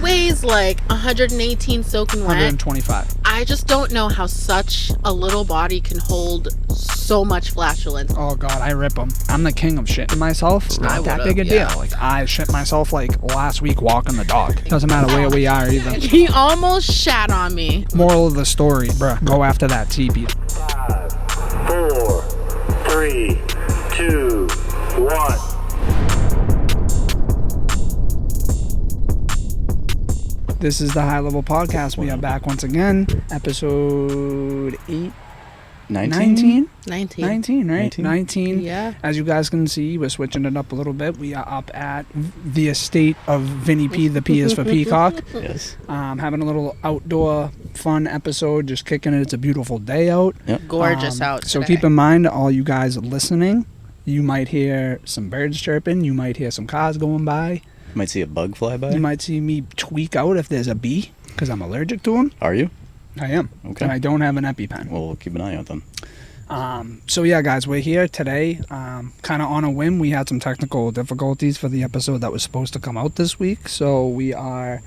weighs like 118 soaking wet. 125. I just don't know how such a little body can hold so much flatulence. Oh god, I rip them. I'm the king of shitting myself. It's not that big a deal. Like, I shit myself like last week walking the dog. Doesn't matter where we are either. He almost shat on me. Moral of the story, bruh, go after that teepee. 5, 4, 3, 2, 1. This is the High Level Podcast. We are back once again. Episode 8. 19, right? 19. Yeah. As you guys can see, we're switching it up a little bit. We are up at the estate of Vinnie P. The P is for Peacock. Yes. Having a little outdoor fun episode, just kicking it. It's a beautiful day out. Yep. Gorgeous out So today. keep in mind, all you guys listening, you might hear some birds chirping. You might hear some cars going by. You might see a bug fly by. You might see me tweak out if there's a bee, because I'm allergic to them. Are you? I am. Okay. And I don't have an EpiPen. Well, we'll keep an eye out then. So yeah, guys, we're here today, kind of on a whim. We had some technical difficulties for the episode that was supposed to come out this week, so we are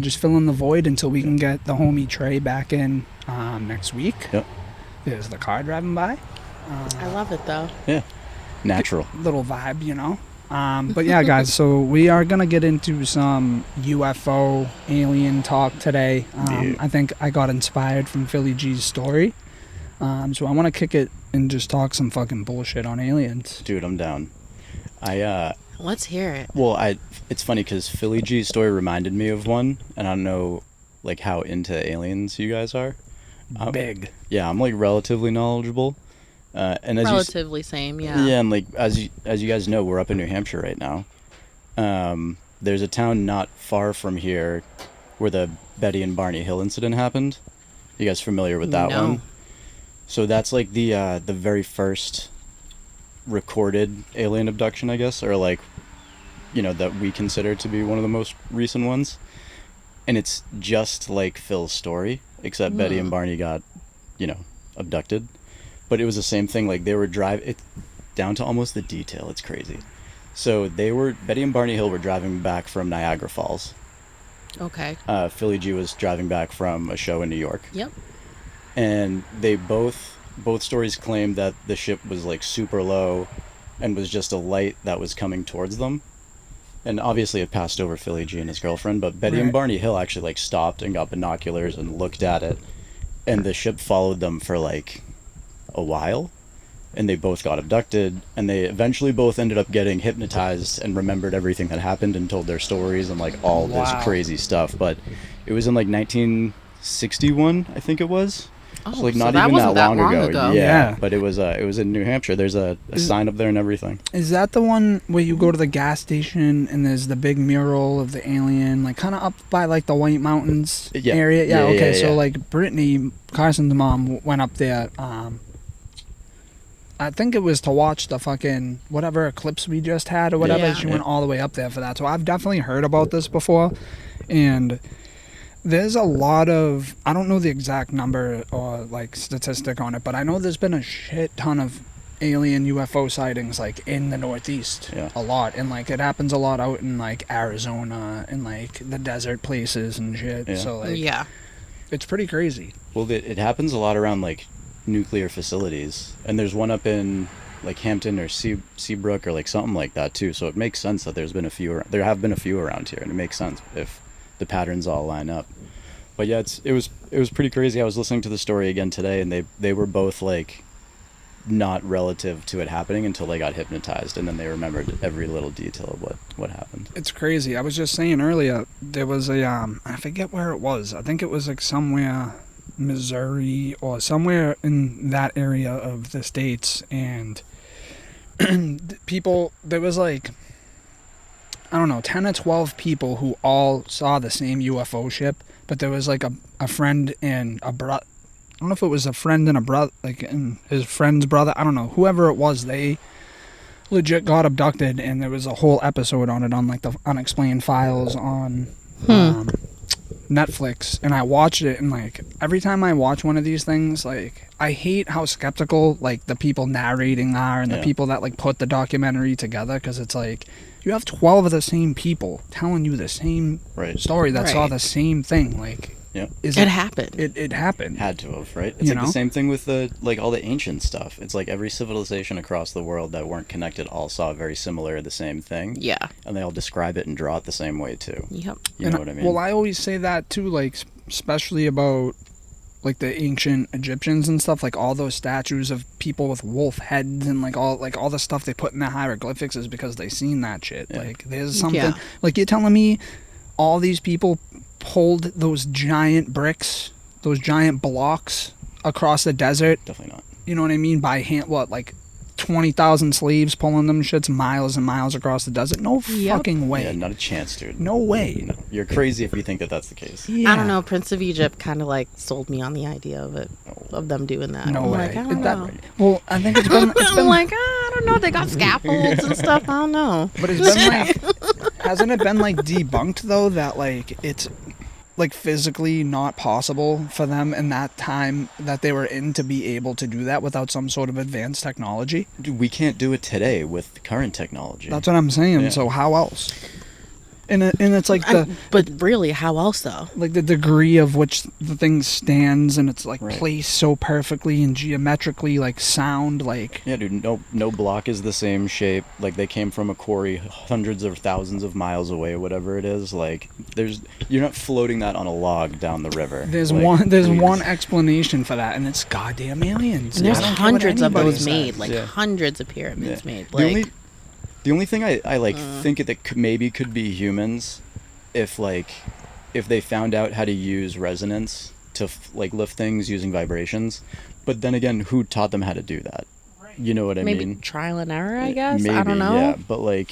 just filling the void until we can get the homie Trey back in next week. Yep. There's the car driving by. I love it though. Yeah. Natural. Little vibe, you know. But yeah, guys, so we are gonna get into some UFO alien talk today. Yeah. I think I got inspired from Philly G's story. So I want to kick it and just talk some fucking bullshit on aliens. Dude, I'm down. Let's hear it. It's funny because Philly G's story reminded me of one, and I don't know, like, how into aliens you guys are. Big. Yeah, I'm, like, relatively knowledgeable. And as Relatively same, yeah. Yeah, and, like, as you guys know, we're up in New Hampshire right now. There's a town not far from here where the Betty and Barney Hill incident happened. You guys familiar with that No. one? So that's like the very first recorded alien abduction, I guess, or like, you know, that we consider to be one of the most recent ones. And it's just like Phil's story, except Betty and Barney got, you know, abducted. But it was the same thing. Like, they were it down to almost the detail. It's crazy. So Betty and Barney Hill were driving back from Niagara Falls. Okay. Philly G was driving back from a show in New York. Yep. And they both stories claimed that the ship was like super low and was just a light that was coming towards them. And obviously it passed over Philly G and his girlfriend, but Betty and Barney Hill actually like stopped and got binoculars and looked at it, and the ship followed them for like a while, and they both got abducted, and they eventually both ended up getting hypnotized and remembered everything that happened and told their stories and like all this crazy stuff. But it was in like 1961, I think it was. Oh, So, like, so not that even wasn't that that long long ago. ago. Yeah, Yeah. but it was in New Hampshire. There's a sign up there and everything. Is that the one where you go to the gas station and there's the big mural of the alien, like kind of up by like the White Mountains Yeah. area? Yeah, Okay, yeah, so yeah. like Brittany, Carson's mom, went up there. I think it was to watch the fucking whatever eclipse we just had or whatever. Yeah. She went all the way up there for that. So I've definitely heard about this before, and there's a lot of, I don't know the exact number or like statistic on it, but I know there's been a shit ton of alien UFO sightings like in the Northeast. Yeah. A lot. And like it happens a lot out in like Arizona and like the desert places and shit. Yeah. So like Yeah. it's pretty crazy. Well, it happens a lot around like nuclear facilities, and there's one up in like Hampton or Seabrook or like something like that too. So it makes sense that there have been a few around here, and it makes sense if the patterns all line up. But yeah, it was pretty crazy. I was listening to the story again today, and they were both like not relative to it happening until they got hypnotized, and then they remembered every little detail of what happened. It's crazy. I was just saying earlier, there was a I forget where it was. I think it was like somewhere Missouri or somewhere in that area of the states, and there was like, I don't know, 10 or 12 people who all saw the same UFO ship, but there was like a friend and a brother. I don't know if it was a friend and a brother, like and his friend's brother. I don't know. Whoever it was, they legit got abducted, and there was a whole episode on it on like the Unexplained Files on Netflix. And I watched it, and like every time I watch one of these things, like I hate how skeptical like the people narrating are and the people that like put the documentary together, because it's like you have 12 of the same people telling you the same Right. story that saw Right. the same thing. Like, Yeah. is It happened. It happened. Had to have, right? It's You like know? the same thing with the like all the ancient stuff. It's like every civilization across the world that weren't connected all saw very similar the same thing. Yeah. And they all describe it and draw it the same way too. Yep. You know what I mean? Well, I always say that too, like, especially about like the ancient Egyptians and stuff. Like all those statues of people with wolf heads and like all the stuff they put in the hieroglyphics is because they seen that shit. Yeah. Like there's something Yeah. like you're telling me all these people pulled those giant bricks, those giant blocks across the desert. Definitely not. You know what I mean? By hand, what, like 20,000 slaves pulling them shits miles and miles across the desert? No Yep. fucking way. Yeah, not a chance, dude. No way. No. You're crazy if you think that that's the case. Yeah. I don't know. Prince of Egypt kind of like sold me on the idea of it, of them doing that. No I'm way. like, I don't That- know. well, I think it's been. It's I'm been like, I don't know. They got scaffolds and stuff. I don't know. but it's been like, hasn't it been like debunked though that like it's like physically not possible for them in that time that they were in to be able to do that without some sort of advanced technology? Dude, we can't do it today with the current technology. That's what I'm saying. Yeah. So how else? And it's like But really, how else though? like the degree of which the thing stands and it's like Right. placed so perfectly and geometrically like sound like Yeah, dude, no block is the same shape. Like they came from a quarry hundreds or thousands of miles away, whatever it is. Like you're not floating that on a log down the river. there's Like, there's please. one explanation for that and it's goddamn aliens. And there's I don't care what hundreds of anybody those says. made, like Yeah. hundreds of pyramids Yeah. made. The only thing I like think that maybe could be humans, if they found out how to use resonance to like lift things using vibrations, but then again, who taught them how to do that? You know what I maybe mean? trial and error. I guess. Maybe, I don't know. Yeah, but like,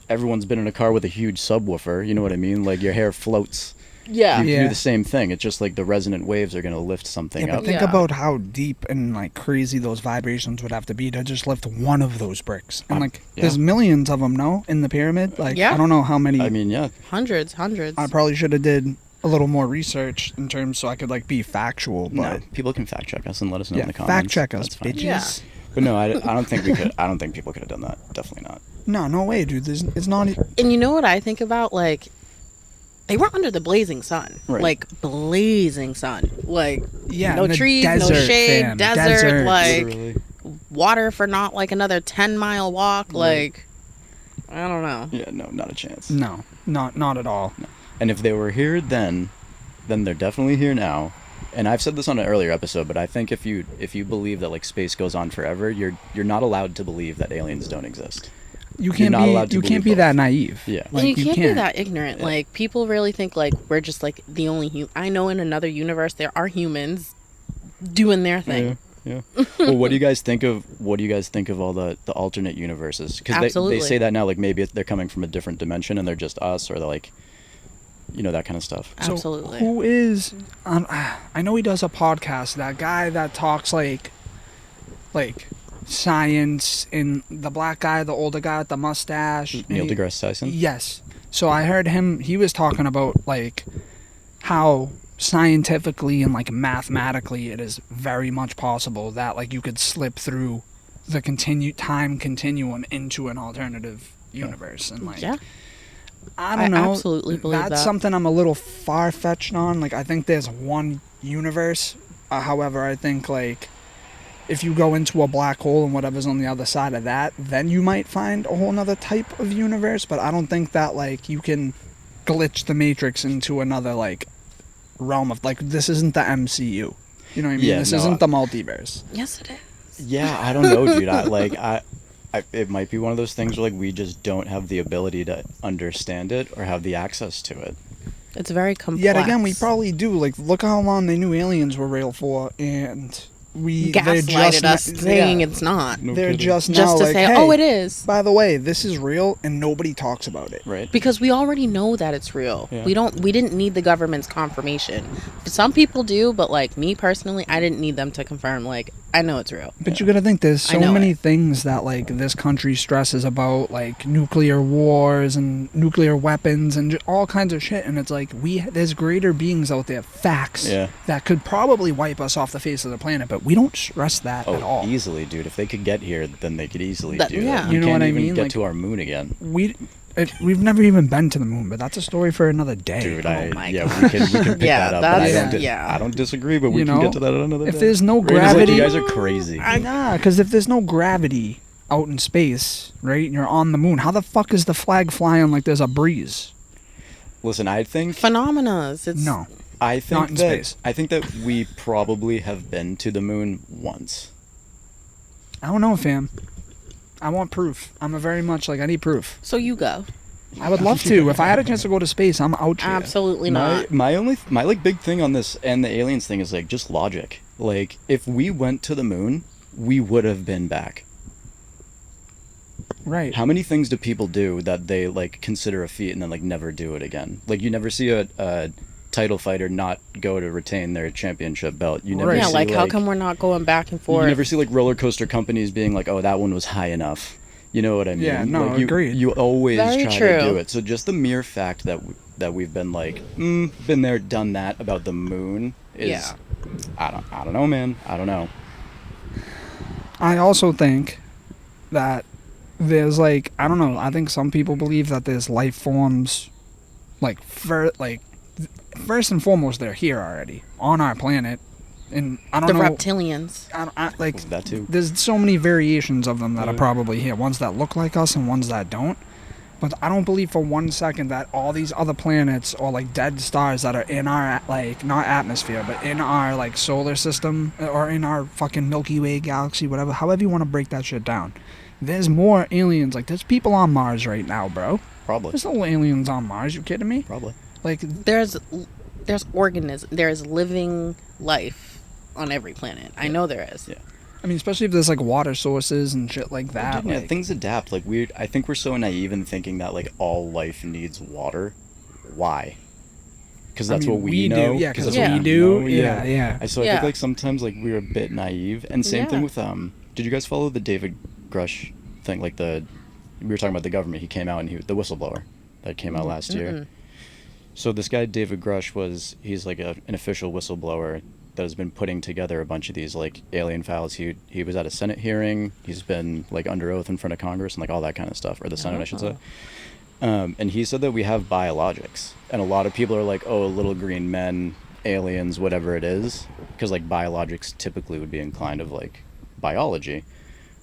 everyone's been in a car with a huge subwoofer. You know what I mean? Like your hair floats. Yeah. You can Yeah. do the same thing. It's just like the resonant waves are gonna lift something Yeah, up. but think Yeah. about how deep and like crazy those vibrations would have to be to just lift one of those bricks. And like, yeah. there's millions of them, no, in the pyramid. Like, Yeah. I don't know how many. I mean, yeah, Hundreds. I probably should have did a little more research in terms so I could like be factual. But no, people can fact check us and let us know yeah, in the comments. fact check us, That's fine. bitches. Yeah. But no, I don't think we could. I don't think people could have done that. Definitely not. No way, dude. It's not. And you know what I think about? Like, they were under the blazing sun. Right. Like, blazing sun. Like, Yeah, no in the trees, no desert, shade, fam. desert, like, Literally. water for not like another 10-mile walk. Like, I don't know. Yeah, no, not a chance. No, not at all. And if they were here then they're definitely here now. And I've said this on an earlier episode, but I think if you believe that like space goes on forever, you're not allowed to believe that aliens don't exist. You can't not allowed be. to You can't believe be that both. naive. Yeah. And you can't be can't. that ignorant. Yeah. Like, people really think, like, we're just, like, the only I know in another universe there are humans doing their thing. Yeah. Well, what do you guys think of all the alternate universes? Because they Absolutely. say that now, like maybe they're coming from a different dimension and they're just us, or they're like, that kind of stuff. So Absolutely. who is? I know he does a podcast. That guy that talks like science and the black guy, the older guy with the mustache. Neil and he- deGrasse Tyson. Yes. So I heard him. He was talking about like how scientifically and like mathematically it is very much possible that like you could slip through the time continuum into an alternative universe and like Yeah. I don't know. absolutely believe That's that. something I'm a little far-fetched on. Like I think there's one universe. However, I think like if you go into a black hole and whatever's on the other side of that, then you might find a whole nother type of universe. But I don't think that like you can glitch the Matrix into another like realm of like this isn't the MCU. You know what I mean? Yeah, This no, isn't the multiverse. Yes, it is. Yeah, I don't know, dude. It might be one of those things where like we just don't have the ability to understand it or have the access to it. It's very complex. Yet again, we probably do. Like, look how long they knew aliens were real for, and they're gaslighted us not- saying yeah. it's not. No They're kidding. just now Just to like, say, hey, oh, it is. by the way, this is real, and nobody talks about it. Right. Because we already know that it's real. Yeah. We didn't need the government's confirmation. Some people do, but like me personally, I didn't need them to confirm like I know it's real. But you gotta think there's I so know many it. things that like this country stresses about, like nuclear wars and nuclear weapons and all kinds of shit. And it's like there's greater beings out there, facts, Yeah. that could probably wipe us off the face of the planet, but we don't stress that at Oh, all. easily, dude. If they could get here, then they could easily That- do yeah. that. You know can't what I even mean? get Like- to our moon again. We've never even been to the moon, but that's a story for another day. Dude, Oh my we God. can pick Yeah, that up. But I that's- don't, yeah. I don't disagree, but we You can know, get to that another day. if there's no Raina's like, gravity, you guys are crazy. nah, because if there's no gravity out in space, right, and you're on the moon, how the fuck is the flag flying like there's a breeze? Listen, I think Phenomena. It's No. I think Not in that space. I think that we probably have been to the moon once. I don't know, fam. I want proof. I'm a very much like, I need proof. So you go. I would love to. If I had a chance to go to space, I'm out here. Absolutely not. My like big thing on this and the aliens thing is like just logic. Like if we went to the moon, we would have been back. Right. How many things do people do that they like consider a feat and then like never do it again? Like you never see a title fighter not go to retain their championship belt. You never Right. Yeah, see, like how come we're not going back and you forth? never see like roller coaster companies being like, "Oh, that one was high enough." You know what I mean? Yeah, no, like, agreed. You always Very try true. to do it. So just the mere fact that we've been like, been there, done that about the moon is, Yeah. I don't know, man. I don't know. I also think that there's like, I don't know, I think some people believe that there's life forms like first and foremost they're here already on our planet, and I don't the know, reptilians. like That too. there's so many variations of them that are probably here, ones that look like us and ones that don't. But I don't believe for 1 second that all these other planets or like dead stars that are in our like not atmosphere but in our like solar system or in our fucking Milky Way galaxy, whatever, however you want to break that shit down, there's more aliens. Like there's people on Mars right now, bro. Probably. There's no aliens on Mars. You kidding me? Probably. Like There's there's living life on every planet. I know there is. Yeah. I mean, especially if there's like water sources and shit like that. Dude, yeah, like, things adapt. Like I think we're so naive in thinking that like all life needs water. Why? Because I that's mean, what we know. do. Yeah, because that's Yeah. we what do. know, Yeah. So I Yeah. think like sometimes like we're a bit naive. And same thing Yeah. with did you guys follow the David Grush thing? Like we were talking about the government. He came out and the whistleblower that came out last year. So this guy David Grush he's like an official whistleblower that has been putting together a bunch of these like alien files. He was at a Senate hearing. He's been like under oath in front of Congress and like all that kind of stuff, or the Senate, I should say. And he said that we have biologics, and a lot of people are like, "Oh, little green men, aliens, whatever it is," because like biologics typically would be inclined of like biology,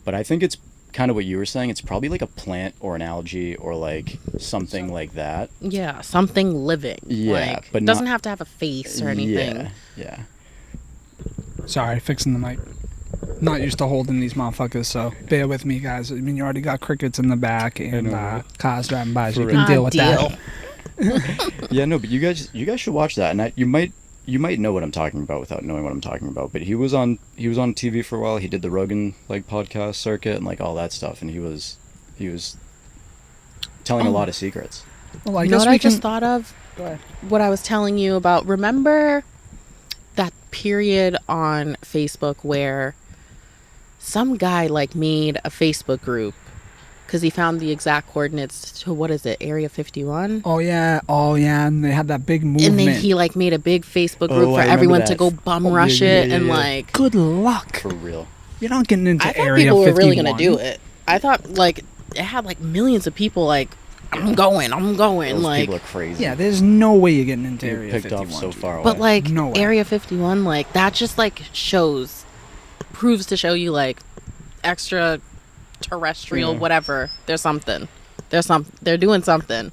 but I think it's kind of what you were saying. It's probably like a plant or an algae or like something like that. Yeah, something living. Yeah, like, but it doesn't not- have to have a face or anything. Yeah. Sorry, fixing the mic. Not used to holding these motherfuckers, so bear with me, guys. I mean, you already got crickets in the back and cars driving by, so you For can real. deal with Deal. that. Yeah, no, but you guys should watch that, and you might know what I'm talking about without knowing what I'm talking about. But he was on TV for a while. He did the Rogan like podcast circuit and like all that stuff, and he was telling a lot of secrets. Well, I You know guess what we I can. just thought of? Go ahead. What I was telling you about. Remember that period on Facebook where some guy like made a Facebook group because he found the exact coordinates to, what is it, Area 51? Oh yeah, and they had that big movement. And then he like made a big Facebook group Oh, for I remember everyone to that. go bum Oh, yeah, rush yeah, it yeah, and yeah. like. Good luck. For real. You're not getting into I thought Area people 51. were really gonna do it. I thought like it had like millions of people like I'm going Those like. people are crazy. Yeah, there's no way you're getting into You're Area picked 51. off so far away. But like No way. Area 51, like that just like proves to show you like extra terrestrial whatever. They're doing something.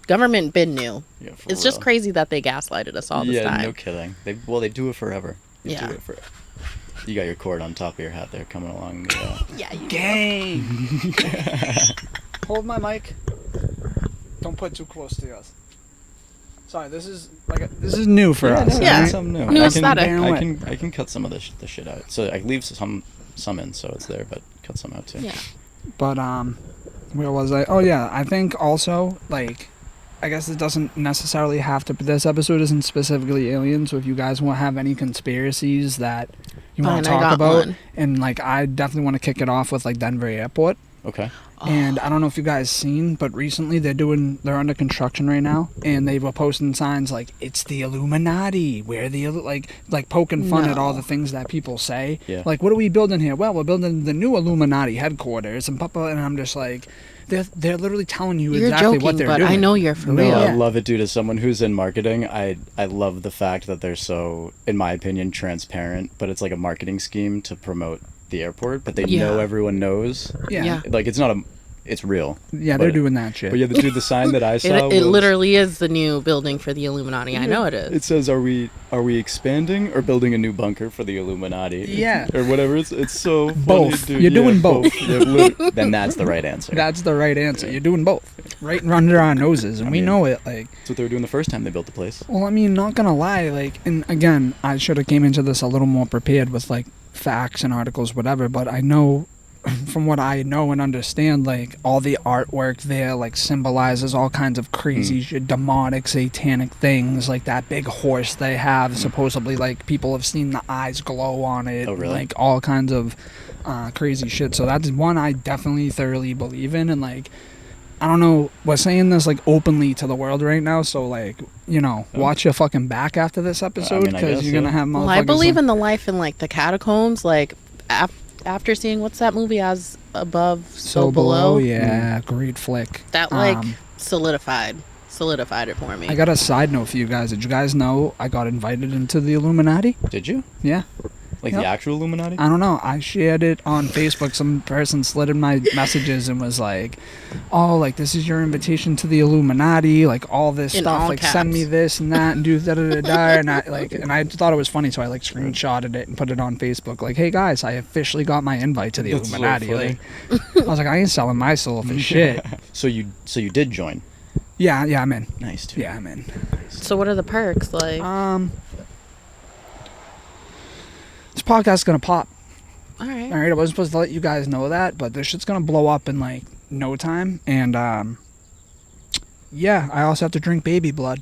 Government been new. Yeah, for It's just real. crazy that they gaslighted us all this Yeah, time. no kidding. They do it forever. They Yeah. do it forever. You got your cord on top of your hat there, coming along. Yeah, you Gang. Hold my mic. Don't put too close to us. Sorry, this is new for us. Yeah. alright? Something new. New I aesthetic. can cut some of the shit out. So I leave some in, so it's there, but cut some out too. Yeah. But where was I? Oh yeah, I think also like, I guess it doesn't necessarily have to. But this episode isn't specifically aliens. So if you guys want to have any conspiracies that you want Fine, to I talk got about. one. And like I definitely want to kick it off with like Denver Airport. Okay. And I don't know if you guys seen, but recently they're under construction right now, and they were posting signs like it's the Illuminati. We're the like poking fun at all No. the things that people say. Yeah. Like, what are we building here? Well, we're building the new Illuminati headquarters, and I'm just like, they're literally telling you You're exactly joking, what they're but doing. I know you're for No, real. I love it, dude. As someone who's in marketing, I love the fact that they're so, in my opinion, transparent. But it's like a marketing scheme to promote the airport, but they know Yeah. everyone knows. Yeah, Like it's not a, it's real. yeah, they're But- doing that shit. But yeah, the sign that I saw It was, literally is the new building for the Illuminati. I know it is. It says, "Are we expanding or building a new bunker for the Illuminati?" Yeah. or whatever. It's so funny, Both. dude. You're doing both. Then that's the right answer. That's the right answer. You're doing both, right under our noses, and I we mean- know it. Like, That's what they were doing the first time they built the place. well, I mean, not gonna lie, like, and again, I should have came into this a little more prepared with like facts and articles, whatever. But I know, from what I know and understand, like all the artwork there, like symbolizes all kinds of crazy, shit, demonic, satanic things. Like that big horse they have, supposedly, like people have seen the eyes glow on it. Oh, really? Like all kinds of crazy shit. So that's one I definitely thoroughly believe in, and like. I don't know, we're saying this like openly to the world right now, so like, you know, watch your fucking back after this episode, I because guess, you're gonna yeah. have motherfuckers. Well, I believe like, in the life in like the catacombs. Like after seeing what's that movie, As Above, So Below. Yeah, great flick. That like solidified it for me. I got a side note for you guys. Did you guys know I got invited into the Illuminati? Did you? Yeah. Like Yep. the actual Illuminati? I don't know. I shared it on Facebook. Some person slid in my messages and was like, "Oh, like this is your invitation to the Illuminati. Like all this In stuff. all Like send me caps. this and that and do da da da da." And I thought it was funny, so I like screenshotted it and put it on Facebook. Like, "Hey guys, I officially got my invite to the That's so Illuminati." funny. Like, I was like, I ain't selling my soul for shit. So you did join. Yeah, I'm in. Nice, dude. Yeah, I'm in. So what are the perks like? This podcast's gonna pop. All right. All right, I wasn't supposed to let you guys know that, but this shit's gonna blow up in like no time. And yeah, I also have to drink baby blood.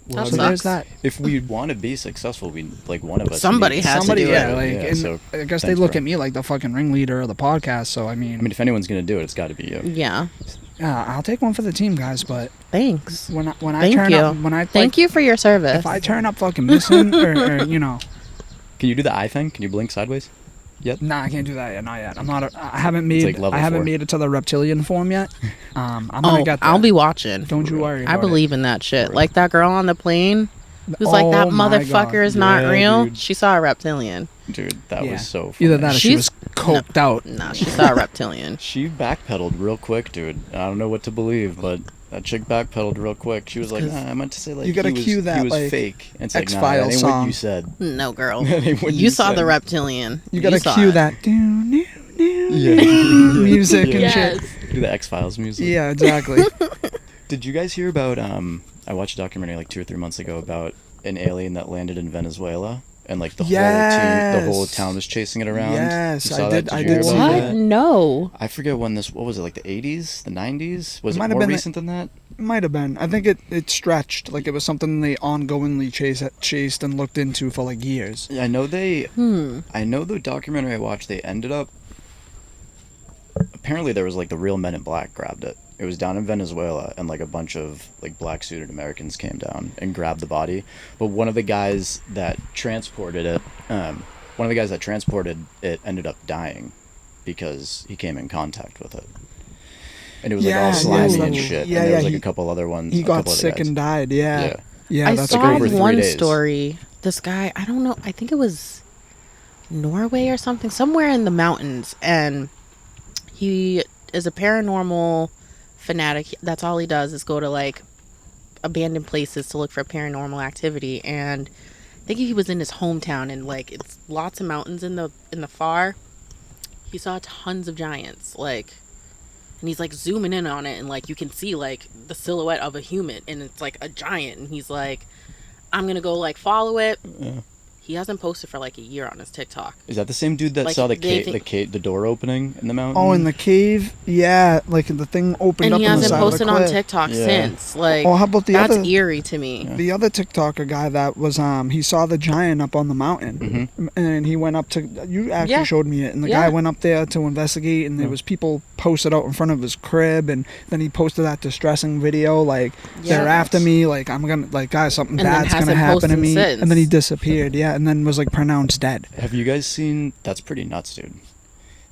That So there's sucks. that. If we want to be successful, we like one of us. Somebody needs- has to Somebody, do yeah, it. like, Yeah, and so I guess they thanks, look bro. at me like the fucking ringleader of the podcast. So I mean, if anyone's gonna do it, it's got to be you. Yeah. I'll take one for the team, guys. But Thanks. when I Thank turn you. up, when I Thank you for your service. if I turn up fucking missing or you know, Can you do the eye thing? Can you blink sideways? nah, I can't do that yet. Not yet. I haven't made like level I haven't 4. made it to the reptilian form yet. I'm gonna get there. I'll be watching. Don't you worry. I about believe in that shit. Like that girl on the plane who's like, Oh that my motherfucker God. is not Yeah, real. dude. She saw a reptilian. Dude, that Yeah. was so funny. Either that or she was She's- coked out. Nah, she saw a reptilian. She backpedaled real quick, dude. I don't know what to believe, but that chick backpedaled real quick. She was like, Because- nah, I meant to say like You gotta he was, cue that, he was like, fake. And it's like, nah, X-Files that ain't what song. you said. No, girl. That ain't what You saw said. the reptilian. You gotta saw cue it. that Yeah. music and Yes. shit. Do the X-Files music. Yeah, exactly. Did you guys hear about, I watched a documentary like 2 or 3 months ago about an alien that landed in Venezuela? And like the whole Yes. town was chasing it around. Yes, You saw I that? did- I you did hear see about What? that. No. I forget when this, what was it, like the 80s? The 90s? Was It it might have more been the- recent than that? Might have been. I think it stretched. Like it was something they ongoingly chased and looked into for like years. Yeah, I know I know the documentary I watched, they ended up, apparently there was like the real Men in Black grabbed it. It was down in Venezuela, and like a bunch of like black suited Americans came down and grabbed the body. But one of the guys that transported it, ended up dying because he came in contact with it. And it was like all Yeah, slimy yeah, and yeah, shit. yeah, and there was yeah, like a couple other ones. He a got couple other sick guys. and died. Yeah. Yeah. Yeah, I that's saw like over 3 one days. story. This guy, I don't know, I think it was Norway or something, somewhere in the mountains, and he is a paranormal fanatic. That's all he does is go to like abandoned places to look for paranormal activity. And I think he was in his hometown, and like it's lots of mountains in the far. He saw tons of giants, like, and he's like zooming in on it, and like you can see like the silhouette of a human, and it's like a giant, and he's like, I'm gonna go like follow it. Yeah. He hasn't posted for like a year on his TikTok. Is that the same dude that Like, saw the they the door opening in the mountain? Oh, in the cave? Yeah, like the thing opened And up he on the hasn't side of the posted on cliff. TikTok Yeah. since. Like, Oh, how about the that's other- eerie to me. Yeah. The other TikToker guy that was he saw the giant up on the mountain, and he went up to. You actually Yeah. showed me it, and the Yeah. guy went up there to investigate, and there was people posted out in front of his crib, and then he posted that distressing video like they're Yeah. after me, like I'm gonna like guys something And then bad's gonna hasn't happen to posted me, since. and then he disappeared. Yeah, and then was like pronounced dead. Have you guys seen? That's pretty nuts, dude.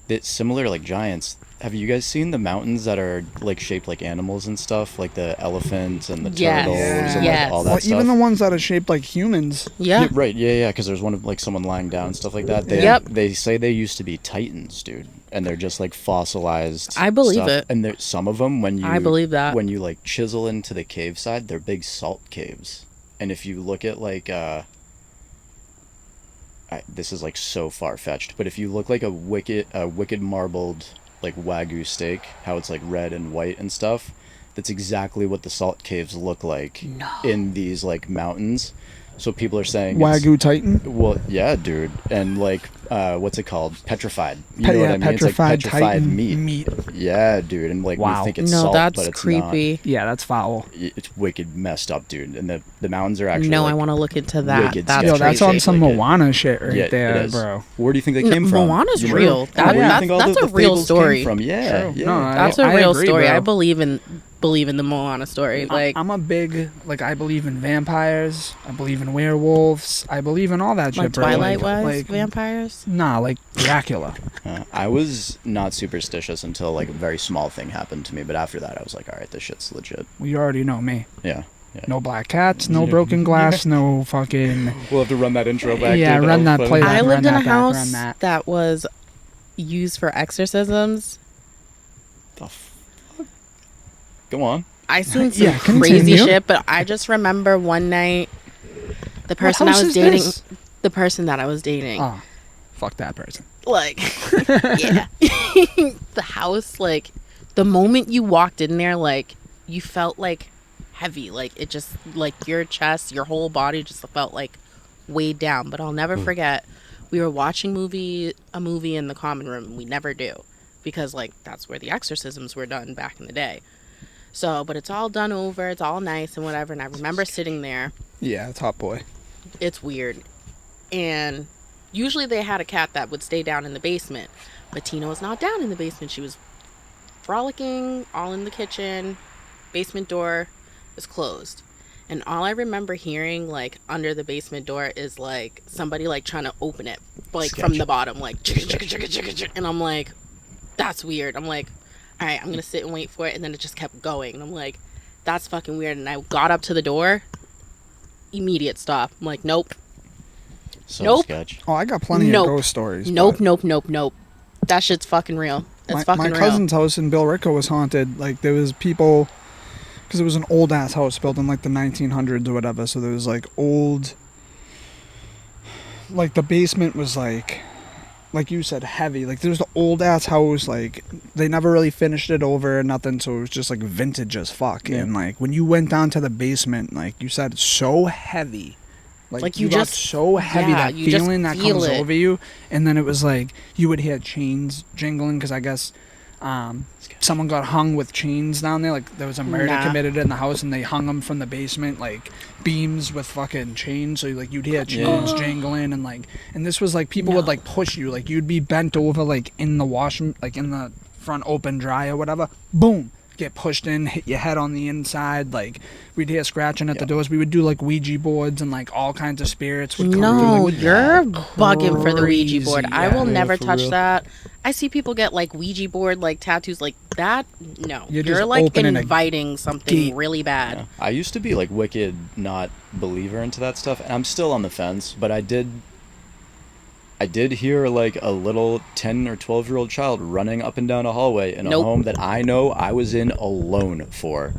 It's similar, like giants. Have you guys seen the mountains that are like shaped like animals and stuff, like the elephants and the Yes. turtles and Yes. like all that Well, stuff? even the ones that are shaped like humans. Yeah. Yeah, right. Yeah. Because there's one of like someone lying down and stuff like that. They, Yep. They say they used to be titans, dude, and they're just like fossilized. I believe stuff. it. And some of them, when you I believe that. when you like chisel into the cave side, they're big salt caves. And if you look at like this is like so far fetched, but if you look like a wicked marbled like Wagyu steak, how it's like red and white and stuff, that's exactly what the salt caves look like in these like mountains. So people are saying Wagyu Titan. well, yeah, dude, and like what's it called? Petrified. You know Yeah, what I mean? petrified it's like petrified Titan meat. Yeah, dude, and like Wow. we think it's No, salt, that's but it's creepy. Yeah, that's foul. not. It's wicked messed up, dude. And the mountains are actually No, like, I want to look into that. wicked That's Yo, sketchy. that's crazy. on some Like it- Moana shit right yeah, there, it is. bro. Where do you think they came from? Moana's You know? real. Where do you That's think all a the real fables story. came from? Yeah, True. yeah. No, That's I a real agree, story. bro. I believe in the Moana story. Like, I'm a big I believe in vampires. I believe in werewolves. I believe in all that like shit, bro. Twilight was like vampires. Nah, like Dracula. I was not superstitious until like a very small thing happened to me, but after that I was like, all right, this shit's legit. You already know me. Yeah. No black cats, no Yeah. broken glass, no fucking. We'll have to run that intro back. Yeah, dude. run was that funny. play that. I run lived in a that back, run house that. that was used for exorcisms. The fuck? Go on. I seen some Yeah, crazy continue. shit, but I just remember one night the person I house was is dating, this? the person that I was dating, Oh, fuck that person. like, yeah, the house, like, the moment you walked in there, like, you felt like heavy, like it just like your chest, your whole body just felt like weighed down. But I'll never forget, we were watching a movie in the common room, and we never do because like that's where the exorcisms were done back in the day. So, but it's all done over, it's all nice and whatever. And I remember sitting there. Yeah, top boy. It's weird. And usually they had a cat that would stay down in the basement. But Tina was not down in the basement. She was frolicking all in the kitchen. Basement door is closed. And all I remember hearing, like, under the basement door is, like, somebody, like, trying to open it. Like, from Sketch. the bottom. Like, chicka, chicka, chicka, chicka, chicka. And I'm like, that's weird. I'm like, all right, I'm going to sit and wait for it. And then it just kept going. And I'm like, that's fucking weird. And I got up to the door. Immediate stop. I'm like, nope. So Nope. sketch. Oh, I got plenty Nope. of ghost stories. Nope, but nope, nope, nope. That shit's fucking real. It's my fucking real. cousin's house in Billerica was haunted. Like there was people, because it was an old ass house built in like the 1900s or whatever. So there was like old, like the basement was like you said, heavy. Like there was the old ass house. Like they never really finished it over or nothing. So it was just like vintage as fuck. Yeah. And like when you went down to the basement, like you said, it's so heavy. Like you you got just- so heavy, yeah, that you just feeling that feel comes it. over you, and then it was like you would hear chains jingling because I guess someone got hung with chains down there. Like there was a murder Nah. committed in the house, and they hung them from the basement, like beams with fucking chains. So like you'd hear chains jingling, and this was like people would like push you, like you'd be bent over, like in the washroom, like in the front open dry or whatever. Boom. Get pushed in, hit your head on the inside. Like we'd hear scratching at the doors. We would do like Ouija boards and like all kinds of spirits would come No, through. you're bugging for the Ouija board. Crazy, I will yeah. never for touch real. that. I see people get like Ouija board, like tattoos, like that. No, You're you're just like opening a inviting something gate. really bad. Yeah. I used to be like wicked not believer into that stuff, and I'm still on the fence, but I did hear like a little 10 or 12-year-old child running up and down a hallway in a Nope. home that I know I was in alone for.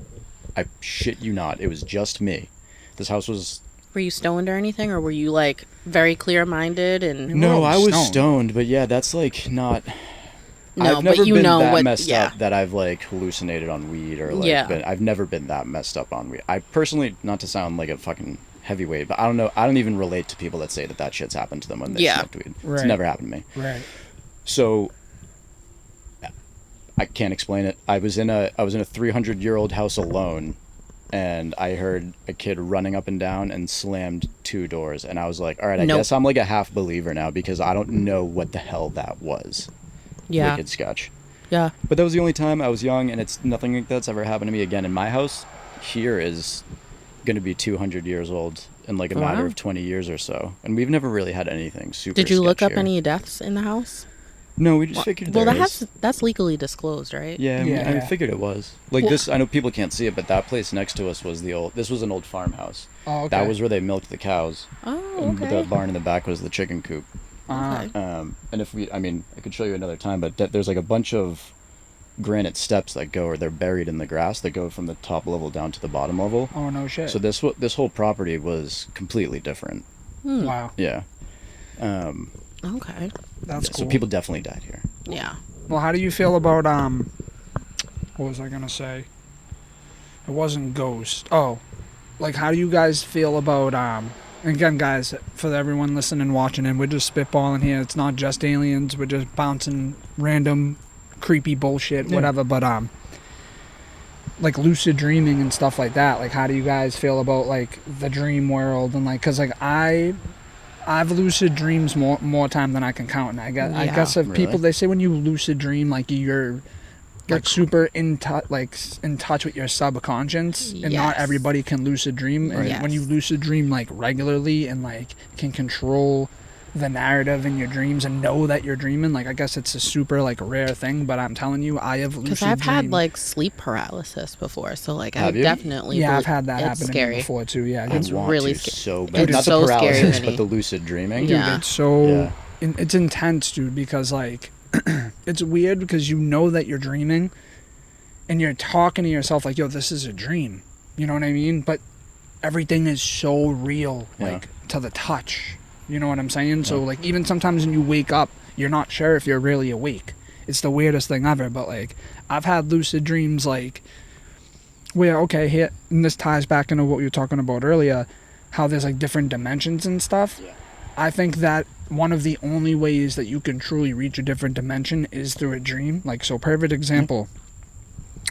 I shit you not, it was just me. This house was Were you stoned or anything, or were you like very clear-minded and No, I was stoned. stoned, but yeah, that's like not no? I've never but you been know that what? messed Yeah, up that I've like hallucinated on weed or like Yeah. I've never been that messed up on weed. I personally, not to sound like a fucking heavyweight, but I don't know. I don't even relate to people that say that shit's happened to them when they Yeah. smoked weed. It's Right. never happened to me. Right. So I can't explain it. I was in a 300-year-old house alone, and I heard a kid running up and down and slammed 2 doors, and I was like, all right, I Nope. guess I'm like a half believer now because I don't know what the hell that was. Yeah. Wicked sketch. Yeah. But that was the only time I was young, and it's nothing like that's ever happened to me again. In my house here is going to be 200 years old in like a matter Wow. of 20 years or so, and we've never really had anything super. Did you look sketch up here. any deaths in the house? No, we just figured. Well, there is. that's legally disclosed, right? Yeah, Yeah. I figured it was. Like Well- this, I know people can't see it, but that place next to us was this was an old farmhouse. Oh, okay. That was where they milked the cows. Oh, And okay. the barn in the back was the chicken coop. Uh, Okay. And if I could show you another time, but there's like a bunch of granite steps that go, or they're buried in the grass that go from the top level down to the bottom level. oh no shit. So this whole property was completely different. Wow. Yeah. Okay. That's So cool. people definitely died here. Yeah. Well, how do you feel about what was I gonna say? It wasn't ghost. Oh, like how do you guys feel about again, guys, for everyone listening, watching, and we're just spitballing here. It's not just aliens. We're just bouncing random, creepy bullshit, Yeah. whatever. But like lucid dreaming and stuff like that. Like, how do you guys feel about like the dream world and like, cause like I've lucid dreams more time than I can count, and I Yeah. guess if people, Really? they say when you lucid dream, like you're like super in touch with your subconscious, and not Yes. everybody can lucid dream. And Yes. when you lucid dream like regularly and like can control the narrative in your dreams and know that you're dreaming, like I guess it's a super like rare thing. But I'm telling you, I have lucid Because I've had dreamed. like sleep paralysis before, so like I Have you? definitely. Yeah, bel- I've had that it's happen to scary. me before too. Yeah, I It's want really to sca- so Dude, bad. it's Not so the scary, paralysis, Vinny. but the lucid dreaming. dude, Yeah. it's so Yeah. it's intense, dude, because like it's weird because you know that you're dreaming and you're talking to yourself like, yo, this is a dream, you know what I mean? But everything is so real, Yeah. like to the touch, you know what I'm saying? So Yeah. like even sometimes when you wake up, you're not sure if you're really awake. It's the weirdest thing ever. But like I've had lucid dreams like where, okay, here, and this ties back into what we were talking about earlier, how there's like different dimensions and stuff. Yeah. I think that one of the only ways that you can truly reach a different dimension is through a dream. Like, so perfect example.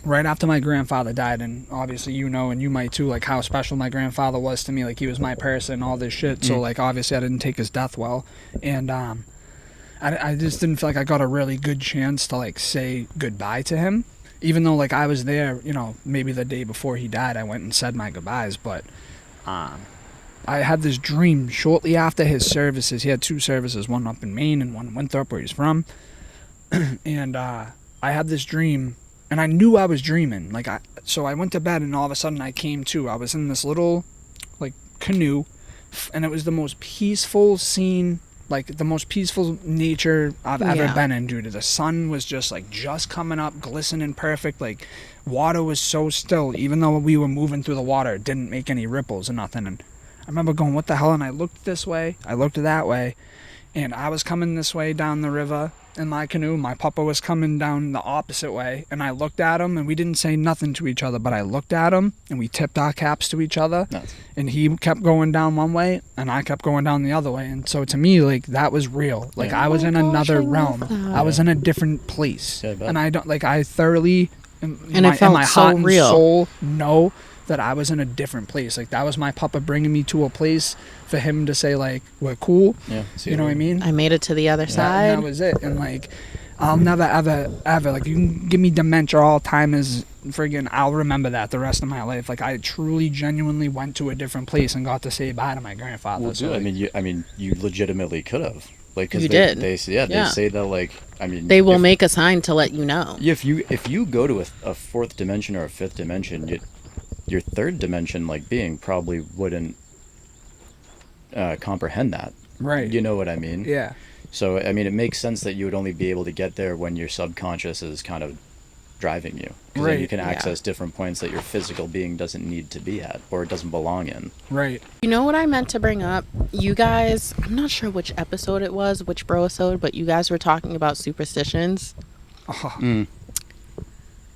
Right after my grandfather died, and obviously you know, and you might too, like how special my grandfather was to me. Like he was my person, all this shit. So like obviously I didn't take his death well, and I just didn't feel like I got a really good chance to like say goodbye to him. Even though like I was there, you know, maybe the day before he died, I went and said my goodbyes. But I had this dream shortly after his services. He had 2 services, one up in Maine and one in Winthrop, where he's from. And I had this dream, and I knew I was dreaming. So I went to bed, and all of a sudden I came to. I was in this little like canoe, and it was the most peaceful scene, like the most peaceful nature I've ever Yeah. been in, dude. The sun was just coming up, glistening perfect. Like water was so still, even though we were moving through the water, it didn't make any ripples or nothing. And I remember going, what the hell? And I looked this way, I looked that way, and I was coming this way down the river in my canoe. My papa was coming down the opposite way, and I looked at him, and we didn't say nothing to each other, but I looked at him, and we tipped our caps to each other. Nice. And he kept going down one way, and I kept going down the other way. And so to me, like, that was real. Like, Yeah. I was Oh in my gosh, another I love realm. that. I was in a different place. Yeah, I bet. And I don't, like, I thoroughly, in And my, it felt in my so heart and real. soul, know that I was in a different place. Like, that was my papa bringing me to a place for him to say, like, we're cool. Yeah. You know what I mean? I made it to the other And side. that was it. And like, I'll never ever like, you can give me dementia all time as friggin', I'll remember that the rest of my life. Like, I truly genuinely went to a different place and got to say bye to my grandfather. Well, So, dude, like, I mean, you legitimately could have. Like, 'cause You they, did. They say that, like, I mean, They will if- make a sign to let you know. Yeah, if you go to a 4th dimension or a 5th dimension, your 3rd dimension like being probably wouldn't comprehend that. right. You know what I mean? Yeah. So I mean, it makes sense that you would only be able to get there when your subconscious is kind of driving you, because then you Right, can yeah. access different points that your physical being doesn't need to be at or it doesn't belong in. Right. You know what I meant to bring up? You guys, I'm not sure which episode it was, which bro-episode, but you guys were talking about superstitions. Oh,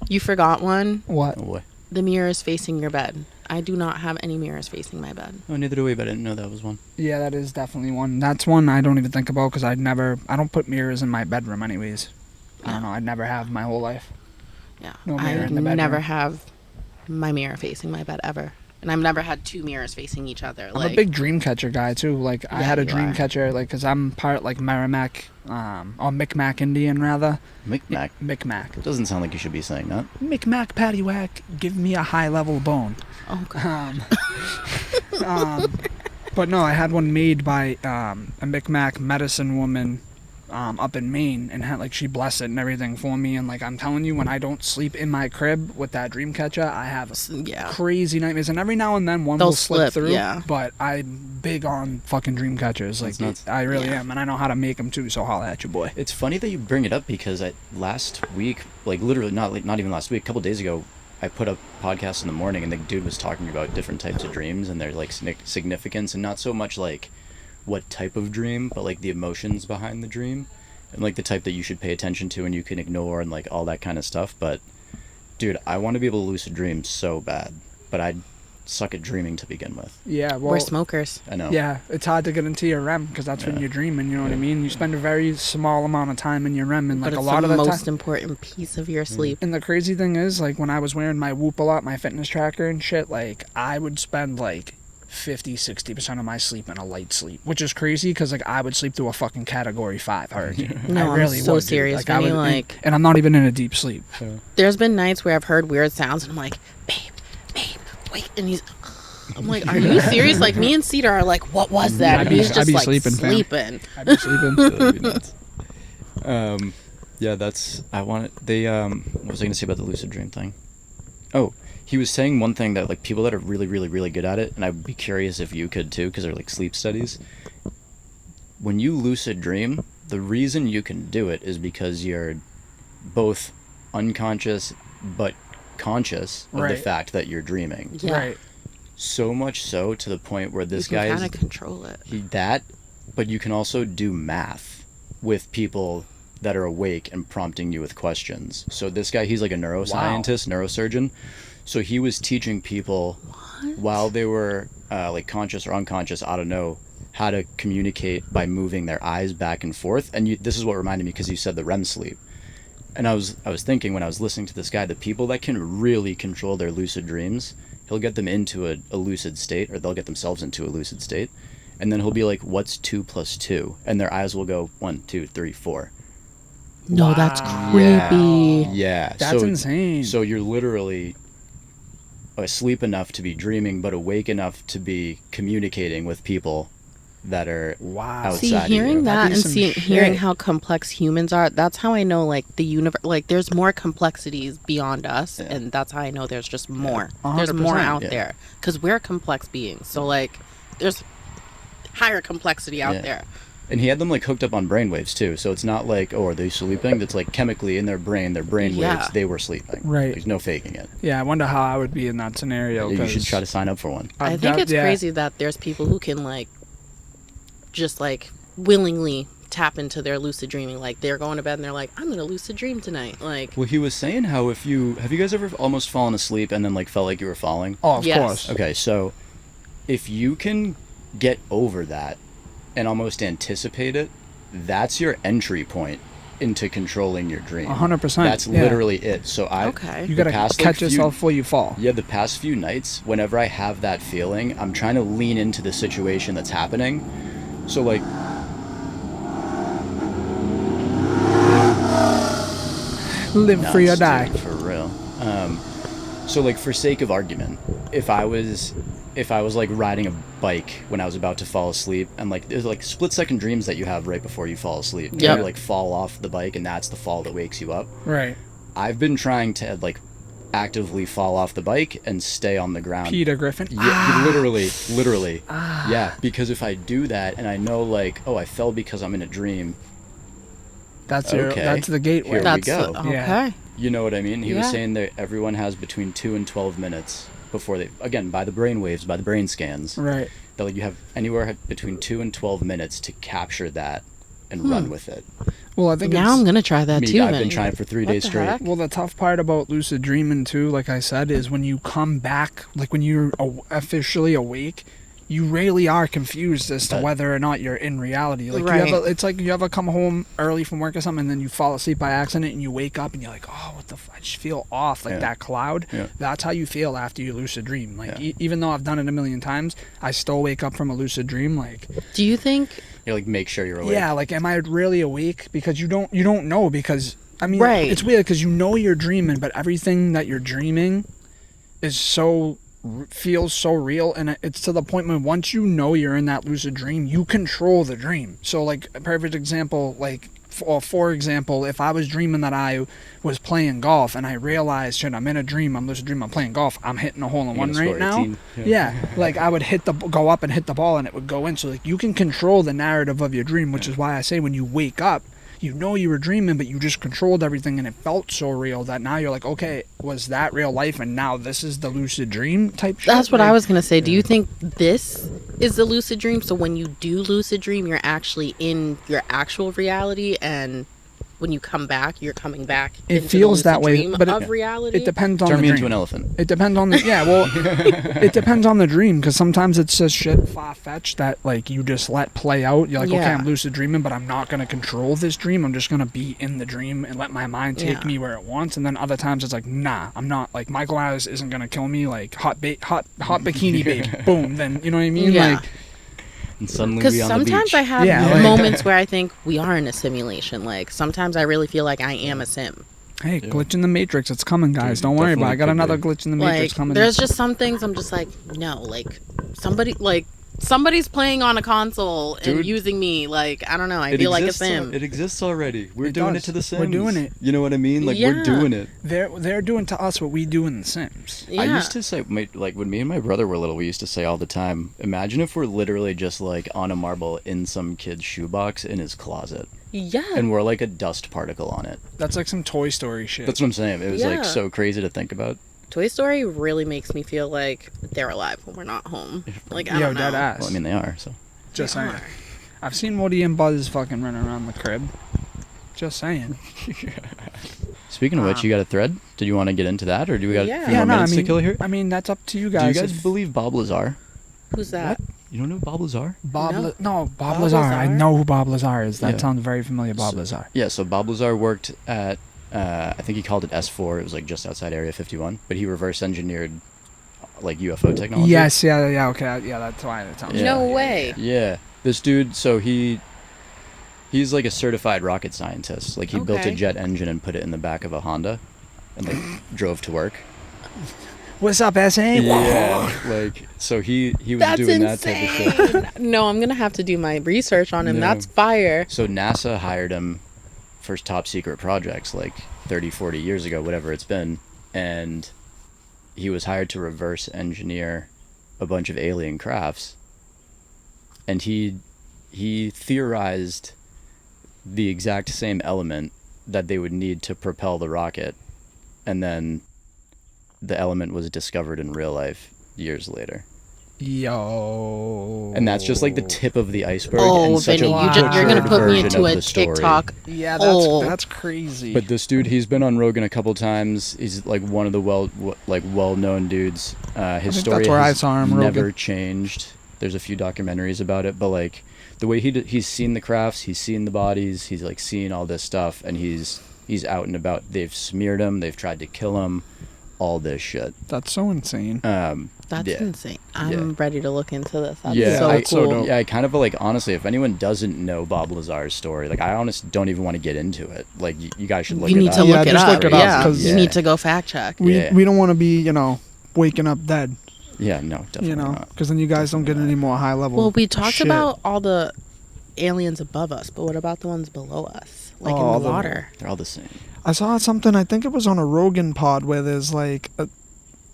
You forgot one. what? Oh boy. The mirror is facing your bed. I do not have any mirrors facing my bed. Oh, neither do we, but I didn't know that was one. Yeah, that is definitely one. That's one I don't even think about because I don't put mirrors in my bedroom anyways. I don't know. I'd never have my whole life. Yeah. No mirror I in the bedroom. never have my mirror facing my bed ever. And I've never had two mirrors facing each other. I'm a big dream catcher guy too. Like I Yeah, had a you dream are. catcher, like, cause I'm part like Merrimack, or Micmac Indian rather. Micmac. Micmac. Doesn't sound like you should be saying that. Micmac paddywhack, give me a high level bone. Oh, God. But no, I had one made by a Micmac medicine woman up in Maine, and had, like, she blessed it and everything for me. And like I'm telling you, when I don't sleep in my crib with that dream catcher, I have Yeah. crazy nightmares. And every now and then one They'll will slip through. yeah. But I'm big on fucking dream catchers. Like That's nuts. I really Yeah. am, and I know how to make them too. So holla at you, boy. It's funny that you bring it up because last week, like literally not even last week, a couple days ago, I put up a podcast in the morning and the dude was talking about different types of dreams and their like significance, and not so much like what type of dream, but like the emotions behind the dream and like the type that you should pay attention to and you can ignore and like all that kind of stuff. But dude, I want to be able to lucid dream so bad, but I suck at dreaming to begin with. Yeah, well, We're smokers. I know. yeah, it's hard to get into your REM because that's when Yeah. you're dreaming. You know what I mean? You spend a very small amount of time in your REM, and like But a it's lot the of the most time. important piece of your sleep. And the crazy thing is, like when I was wearing my Whoop a lot, my fitness tracker and shit, like I would spend like 50-60% of my sleep in a light sleep, which is crazy because like I would sleep through a fucking category 5 hurricane. No, I really I'm so would, dude. serious, Like, I Vinnie, would- like- and I'm not even in a deep sleep. There's been nights where I've heard weird sounds and I'm like, babe, wait. And I'm like, are you serious? Like me and Cedar are like, what was that? And he's I'd just be like sleeping, fam. sleeping. I'd be sleeping. That'd be nuts. Yeah, that's I want it. They what was I gonna say about the lucid dream thing? Oh, he was saying one thing that like people that are really, really, really good at it, and I'd be curious if you could too, because they're like sleep studies. When you lucid dream, the reason you can do it is because you're both unconscious but conscious of the Right. fact that you're dreaming. Yeah. Right. So much so to the point where this You guy can is kind of control it. but you can also do math with people that are awake and prompting you with questions. So this guy, he's like a neuroscientist, neurosurgeon. So he was teaching people while they were like conscious or unconscious, I don't know, how to communicate by moving their eyes back and forth. And this is what reminded me because you said the REM sleep. And I was thinking when I was listening to this guy, the people that can really control their lucid dreams, he'll get them into a lucid state, or they'll get themselves into a lucid state, and then he'll be like, "What's 2 + 2?" And their eyes will go 1, 2, 3, 4. No, that's Wow. creepy. Yeah, That's so, insane. So you're literally asleep enough to be dreaming, but awake enough to be communicating with people that are Wow. outside See, of hearing you. that That'd be and some hearing shit. how complex humans are, that's how I know like the universe, like there's more complexities beyond us, Yeah. and that's how I know there's just more. 100%, There's more out yeah. there because we're complex beings. So like, there's higher complexity out Yeah. there. And he had them like hooked up on brainwaves too, so it's not like, oh, are they sleeping? It's like chemically in their brainwaves, Yeah. they were sleeping. Right. There's no faking it. Yeah, I wonder how I would be in that scenario. You 'cause should try to sign up for one. I I've think done- it's yeah. crazy that there's people who can like just like willingly tap into their lucid dreaming. Like they're going to bed and they're like, I'm gonna lucid dream tonight. Like, Well, he was saying how have you guys ever almost fallen asleep and then like felt like you were falling? Oh, of Yes. course. Okay, so if you can get over that and almost anticipate it, that's your entry point into controlling your dream. 100%. That's yeah. literally it. So okay. You the gotta past, like, catch few- yourself before you fall. Yeah, the past few nights, whenever I have that feeling, I'm trying to lean into the situation that's happening. So like Live free or nuts, die. dude, for real. So like for sake of argument, if I was like riding a bike when I was about to fall asleep, and like there's like split-second dreams that you have right before you fall asleep. Yep. You like fall off the bike and that's the fall that wakes you up. Right. I've been trying to like actively fall off the bike and stay on the ground. Peter Griffin. Yeah, literally. Yeah, because if I do that and I know like, oh, I fell because I'm in a dream, That's Okay. that's the gateway. Here we That's go. okay. Yeah. you know what I mean? He was Yeah. saying that everyone has between 2 and 12 minutes before they, again, by the brain waves, by the brain scans, Right. that like you have anywhere between 2 and 12 minutes to capture that and run with it. Well, I think Now I'm gonna try that too. I've Vinny. been trying for 3 What days the straight. heck? Well, the tough part about lucid dreaming too, like I said, is when you come back, like when you're officially awake, you really are confused as to whether or not you're in reality. Like Right. it's like you ever come home early from work or something, and then you fall asleep by accident, and you wake up and you're like, oh, what the? I just feel off, like that cloud. Yeah. That's how you feel after you lucid dream. Like Yeah. even though I've done it a million times, I still wake up from a lucid dream like. Do you think? You like make sure you're awake. Yeah, like am I really awake? Because you don't know, because I mean Right. it's weird because you know you're dreaming, but everything that you're dreaming is feels so real, and it's to the point when once you know you're in that lucid dream, you control the dream. So like a perfect example, like for example, if I was dreaming that I was playing golf and I realized, shit, I'm in a dream, I'm lucid dreaming, I'm playing golf, I'm hitting a hole in You're one gonna right score now. 18. Yeah, like I would go up and hit the ball and it would go in. So like you can control the narrative of your dream, which is why I say when you wake up, you know you were dreaming, but you just controlled everything and it felt so real that now you're like, okay, was that real life and now this is the lucid dream type shit? That's what I Like, was gonna say. Do you think this is the lucid dream? So when you do lucid dream, you're actually in your actual reality, and when you come back, you're coming back. It into feels the that lucid way, dream but of reality. It depends on Turn the me dream. into an elephant. It depends on the it depends on the dream, because sometimes it's just shit far-fetched that like you just let play out. You're like, okay, Yeah. I'm lucid dreaming, but I'm not gonna control this dream. I'm just gonna be in the dream and let my mind take Yeah. me where it wants. And then other times it's like, nah, I'm not. Like Michael Myers isn't gonna kill me. Like hot bikini babe, boom. Then you know what I mean? Yeah. Like And suddenly Because we on the sometimes beach. I have Yeah, like- moments where I think we are in a simulation. Like sometimes I really feel like I am a sim. hey, glitch in the matrix, it's coming, guys. Dude, Don't worry about it. I got definitely another could glitch in the matrix Like coming. there's just some things I'm just like, no, like somebody's playing on a console and Dude. using me. Like I don't know. I feel like a sim. It exists already. We're It doing does. it to the Sims. We're doing it. You know what I mean? Like Yeah. we're doing it. They're doing to us what we do in The Sims. Yeah. I used to say, like when me and my brother were little, we used to say all the time, imagine if we're literally just like on a marble in some kid's shoebox in his closet, Yeah. and we're like a dust particle on it. That's like some Toy Story shit. That's what I'm saying. It was Yeah. like so crazy to think about. Toy Story really makes me feel like they're alive when we're not home. Like I Yo, don't know. dead ass. Well, I mean, they are. So Just They saying. are. I've seen Woody and Buzz fucking running around the crib. Just saying. speaking of which, you got a thread? Did you want to get into that, or do we got Yeah. a few more minutes to kill here? I mean that's up to you Do you guys. guys if- believe Bob Lazar? Who's that? You don't know Bob Lazar? Bob? No. Bob Bob Lazar. I Lazar? know who Bob Lazar is. That Yeah. sounds very familiar. Bob So- Lazar. Yeah, so Bob Lazar worked at, I think he called it S4. It was like just outside Area 51, but he reverse engineered like UFO technology. Yes. Yeah. Okay. Yeah. That's why it sounds. Yeah. No way. Yeah, this dude. So he's like a certified rocket scientist. Like he built a Okay. jet engine and put it in the back of a Honda, and like drove to work. What's up, SA? Yeah, like so he was That's doing that type of shit. insane. No, I'm gonna have to do my research on him. No. That's fire. So NASA hired him for top secret projects like 30, 40 years ago, whatever it's been, and he was hired to reverse engineer a bunch of alien crafts, and he theorized the exact same element that they would need to propel the rocket, and then the element was discovered in real life years later. Yo. And that's just like the tip of the iceberg, Oh, and such Vinny, a you're gonna butchered put me version into of a the story. TikTok. Yeah. hole. That's crazy. But this dude, he's been on Rogan a couple times. He's like one of the well-known dudes. His think story that's where I has saw him, never Rogan. changed. There's a few documentaries about it, but like the way he's seen the crafts, he's seen the bodies, he's like seen all this stuff, and he's out and about. They've smeared him, they've tried to kill him, all this shit. that's so insane. That's yeah. insane. I'm ready to look into this. That's Yeah, so I, cool. yeah, I kind of like honestly, if anyone doesn't know Bob Lazar's story, like I honestly don't even want to get into it. Like you guys should look You it need up. to Yeah, look it just up. look it up, Yeah, 'cause- you Yeah. need to go fact check. Yeah. We don't want to be waking up dead. Yeah, no, definitely not. Because then you guys don't get any more high level. Well, we talked shit. about all the aliens above us, but what about the ones below us, like Oh, in the the- water? They're all the same. I saw something. I think it was on a Rogan pod where there's like,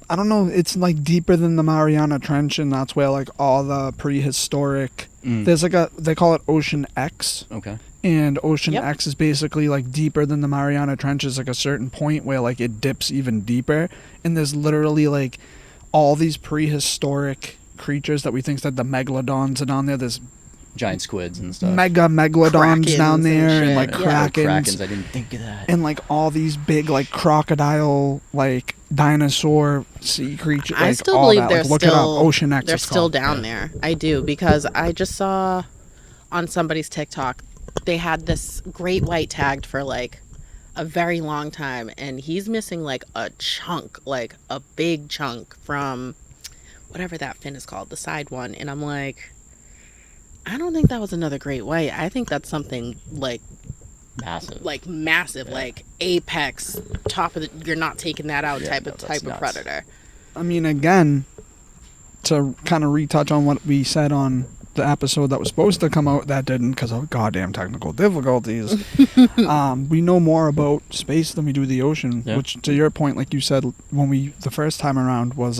I don't know. It's like deeper than the Mariana Trench, and that's where like all the prehistoric. There's like they call it Ocean X, Okay. and Ocean Yep. X is basically like deeper than the Mariana Trench. Is like a certain point where like it dips even deeper, and there's literally like all these prehistoric creatures that we think that the megalodons are down there. There's giant squids and stuff. megalodons Krakens down and there and shit. like Yeah. krakens I didn't think of that. and like all these big like crocodile like dinosaur sea creatures. I like, still all believe that. they're Like, look still it up. Ocean X. they're it's still called. down there. I do, because I just saw on somebody's TikTok they had this great white tagged for like a very long time, and he's missing like a chunk, like a big chunk from whatever that fin is called, the side one. And I'm like, I don't think that was another great white. I think that's something like Massive. massive, Yeah. like apex, top of the, you're not taking that out Yeah, type no, of that's nuts. predator. I mean, again, to kind of retouch on what we said on the episode that was supposed to come out that didn't because of goddamn technical difficulties. We know more about space than we do the ocean, Yeah. which, to your point, like you said when we the first time around, was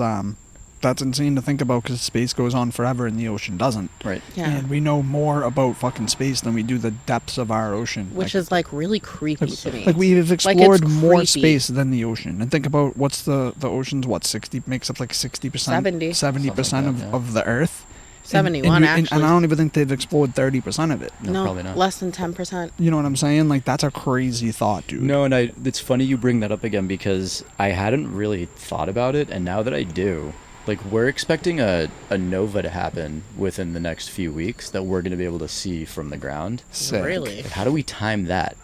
that's insane to think about because space goes on forever and the ocean doesn't. Right. Yeah. And we know more about fucking space than we do the depths of our ocean. Which is like really creepy to me. Like we've it's explored more creepy. space than the ocean. And think about what's the ocean's what 60 makes up like 60%, 70. 70% Something of, like that, yeah. of the Earth. 71 and actually. and I don't even think they've explored 30% of it. No, probably not. less than 10%. You know what I'm saying? Like that's a crazy thought, dude. No, and it's funny you bring that up again because I hadn't really thought about it, and now that I do, like we're expecting a nova to happen within the next few weeks that we're going to be able to see from the ground. Sick. Really? Like, how do we time that?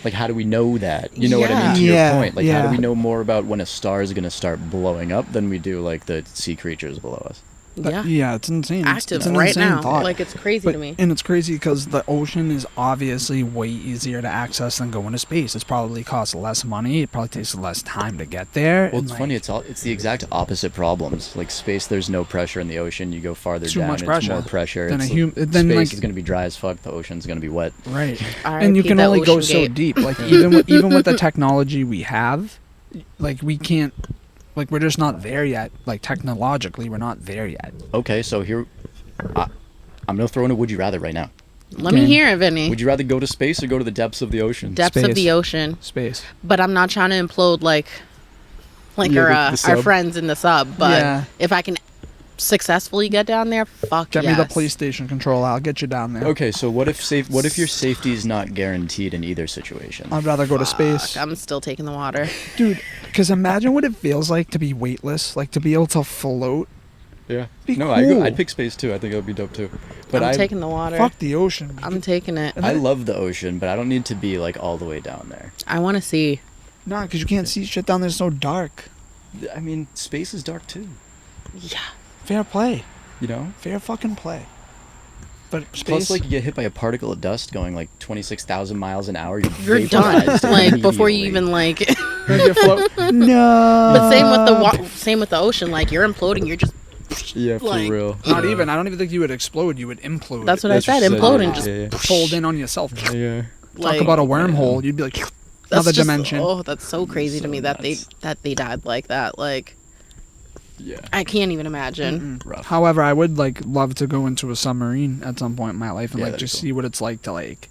Like, how do we know that? You know what I Yeah. mean? To Yeah, your point. Like, how do yeah. we know more about when a star is going to start blowing up than we do, like, the sea creatures below us? Yeah. It's insane. Active it's an right insane now. thought. Like, it's crazy But- to me. And it's crazy because the ocean is obviously way easier to access than going to space. It's probably costs less money. It probably takes less time to get there. Well, and, it's funny. It's the exact opposite problems. Like space, there's no pressure in the ocean. You go farther Too down, much it's pressure. more pressure. Then It's a then, space like- is going to be dry as fuck. The ocean's going to be wet. right. R.I.P. And you can the only go Ocean so Gate. deep. Like even with the technology we have, like we can't. Like we're just not there yet. Like technologically, we're not there yet. Okay, so here, I'm going to throw in a would you rather right now. Let me Okay. hear it, Vinny. Would you rather go to space or go to the depths of the ocean? Depths of Space. the ocean. Space. But I'm not trying to implode like Yeah, our the our sub. friends in the sub. But Yeah. if I can successfully get down there, fuck Get yes. me the PlayStation controller. I'll get you down there. Okay, so what if your safety is not guaranteed in either situation? I'd rather go to space, I'm still taking the water. dude. Because imagine what it feels like to be weightless, like to be able to float. Yeah. Be No, cool. I'd pick space too. I think that would be dope too. But I'm I taking the water. Fuck the ocean. I'm taking it. And I then- love the ocean, but I don't need to be like all the way down there. I want to see. Nah, because you can't see shit down there. It's so dark. I mean, space is dark too. Yeah. Fair play. You know. Fair fucking play. But space. Plus, like you get hit by a particle of dust going like 26,000 miles an hour. You're done. vaporized Like before you immediately. even like. you float. No. But same with the ocean. Like you're imploding. You're just. Yeah, for like- real. Not even. I don't even think you would explode. You would implode. That's what That's I said. just Implode so- and just. yeah, yeah. Fold in on yourself. Yeah. Like, Talk about a wormhole. You'd be like that's another just- dimension. Oh, that's so crazy to So me that nuts. they died like that. Like Yeah. I can't even imagine. Rough. However, I would like love to go into a submarine at some point in my life and Yeah, like that'd be just cool. see what it's like to like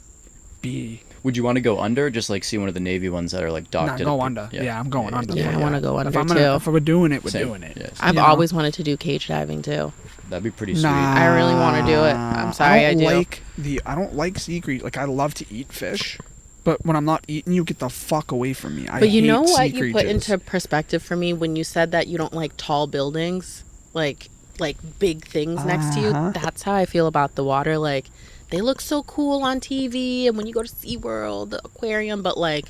be. Would you want to go under? Or just like see one of the Navy ones that are like docked. Nah, at go a- under. Yeah, I'm going under. Yeah, I want to go If under I'm too. gonna, if we're doing it, we're Same. doing it. Yes. I've you know? always wanted to do cage diving too. That'd be pretty sweet. Nah, I really wanna do it. I'm sorry, I do. I don't like sea creatures. Like I love to eat fish, but when I'm not eating you, get the fuck away from me. But you hate know sea what you put creatures. into perspective for me when you said that you don't like tall buildings, like big things next to you. Uh-huh. That's how I feel about the water. Like they look so cool on TV and when you go to SeaWorld, the aquarium, but like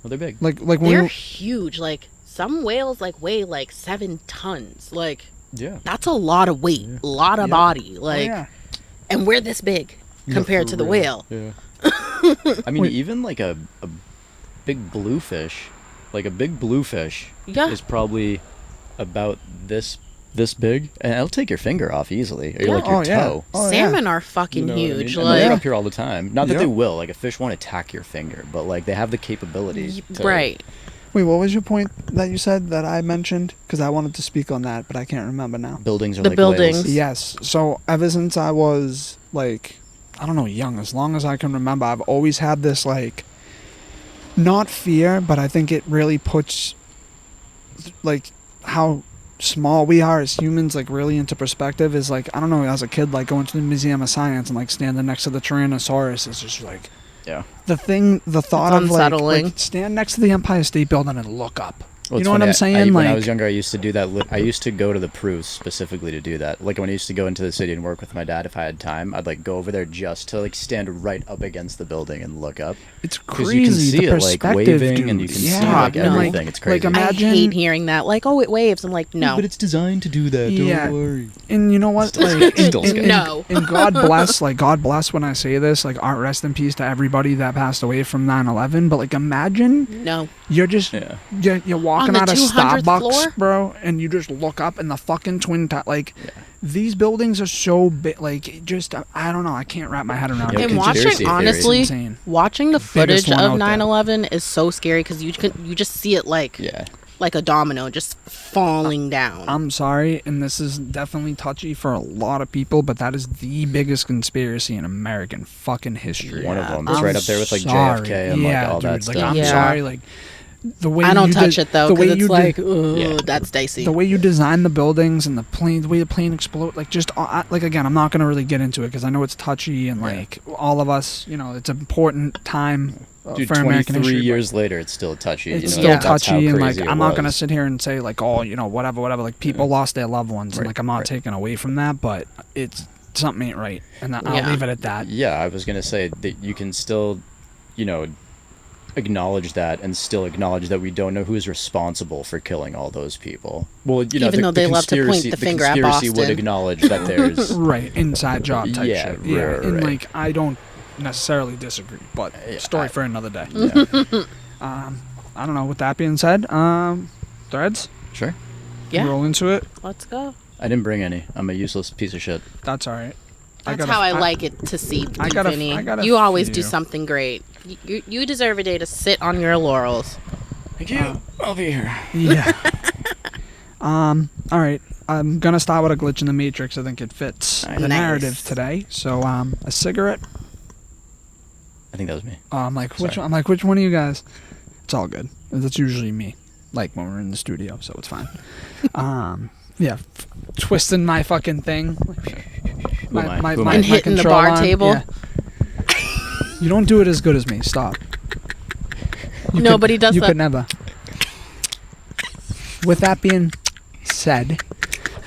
Well, they're big. like when they're you huge. Like some whales like weigh like 7 tons. Like Yeah. that's a lot of weight, a lot of Yeah. body. oh, Like yeah. and we're this big compared for to the real. whale. Yeah. I mean, Wait. even like a big bluefish, like a big bluefish Yeah. is probably about this big, and it'll take your finger off easily, or Yeah. like your Oh, yeah. toe. Oh, yeah. Salmon are fucking You know what I mean? huge. And Like they're up here all the time. Not that Yeah. they will. Like a fish won't attack your finger, but like they have the capability. To, right. Wait, what was your point that you said that I mentioned? Because I wanted to speak on that, but I can't remember now. Buildings are The like buildings. whales. Yes. So ever since I was like, I don't know, young, as long as I can remember, I've always had this like, not fear, but I think it really puts, like, how small we are as humans, like really into perspective, is like, I don't know, as a kid, like going to the Museum of Science and like standing next to the Tyrannosaurus is just like Yeah. the thought of unsettling. like stand next to the Empire State Building and look up. Well, You it's know what funny, I'm saying? when I Like- was younger, I used to do that. I used to go to the Proust specifically to do that. Like when I used to go into the city and work with my dad, if I had time, I'd like go over there just to like stand right up against the building and look up. It's 'Cause crazy. you can see the it, like, perspective, waving, dude. and you can see, yeah, like, and, everything. It's crazy. Like imagine, I hate hearing that. Like, oh, it waves. I'm like, no. But it's designed to do that. Yeah. Don't worry. and you know what? Still Like, scary. Still scary. No. And God bless, like God bless when I say this, like rest in peace to everybody that passed away from 9/11. But like imagine No. you're just Yeah. you're walking On out the of 200th Starbucks, floor? bro, and you just look up and the fucking like Yeah. these buildings are so big. Like it just I don't know. I can't wrap my head around Yeah, it. And It's watching, just conspiracy theories. honestly, insane. watching the Biggest footage one of out there. 9/11 is so scary because you just see it like Yeah. a domino just falling down. I'm sorry, and this is definitely touchy for a lot of people, but that is the biggest conspiracy in American fucking history. One of them. I'm It's right up there with like Sorry. JFK and yeah, like all dude, that like, stuff. I'm Yeah. sorry, like the way I don't you touch it though the way because it's you like, Yeah. that's dicey. the way you design the buildings and the way the plane explode, like just like again, I'm not gonna really get into it because I know it's touchy and Yeah. like all of us, you know, it's an important time Dude, for American 23 history. but years later, it's still touchy. It's you know, still that's how touchy, and like crazy it I'm not gonna was. sit here and say like, oh, you know, whatever. Like people lost their loved ones, and Right, like I'm not right. taking away from that, but it's something ain't right, and I'll Yeah. leave it at that. Yeah, I was gonna say that you can still, you know, acknowledge that and still acknowledge that we don't know who's responsible for killing all those people. Well, you know, Even though they love to point conspiracy- the finger at conspiracy would Boston. acknowledge that there's Right, inside job type Yeah, shit. right, Yeah, right, and right. like I don't necessarily disagree, but Yeah, story for another day. yeah. I don't know. With that being said, threads, Sure. Yeah. roll into it. Let's go. I didn't bring any. I'm a useless piece of shit. That's all right. That's how I like it to see I you, got a- Vinny. I got a You always do few. something great. You deserve a day to sit on your laurels. Thank you. I'll be here. Yeah. All right. I'm gonna start with a glitch in the matrix. I think it fits the Nice. narrative today. So, a cigarette. I think that was me. I'm like, which Sorry. one? I'm like, which one of you guys? It's all good. That's usually me. Like when we're in the studio, so it's fine. Yeah, twisting my fucking thing. Who am I? Who am I? And hitting the control bar arm, table. yeah. You don't do it as good as me. Stop. Nobody does You that. could never. With that being said,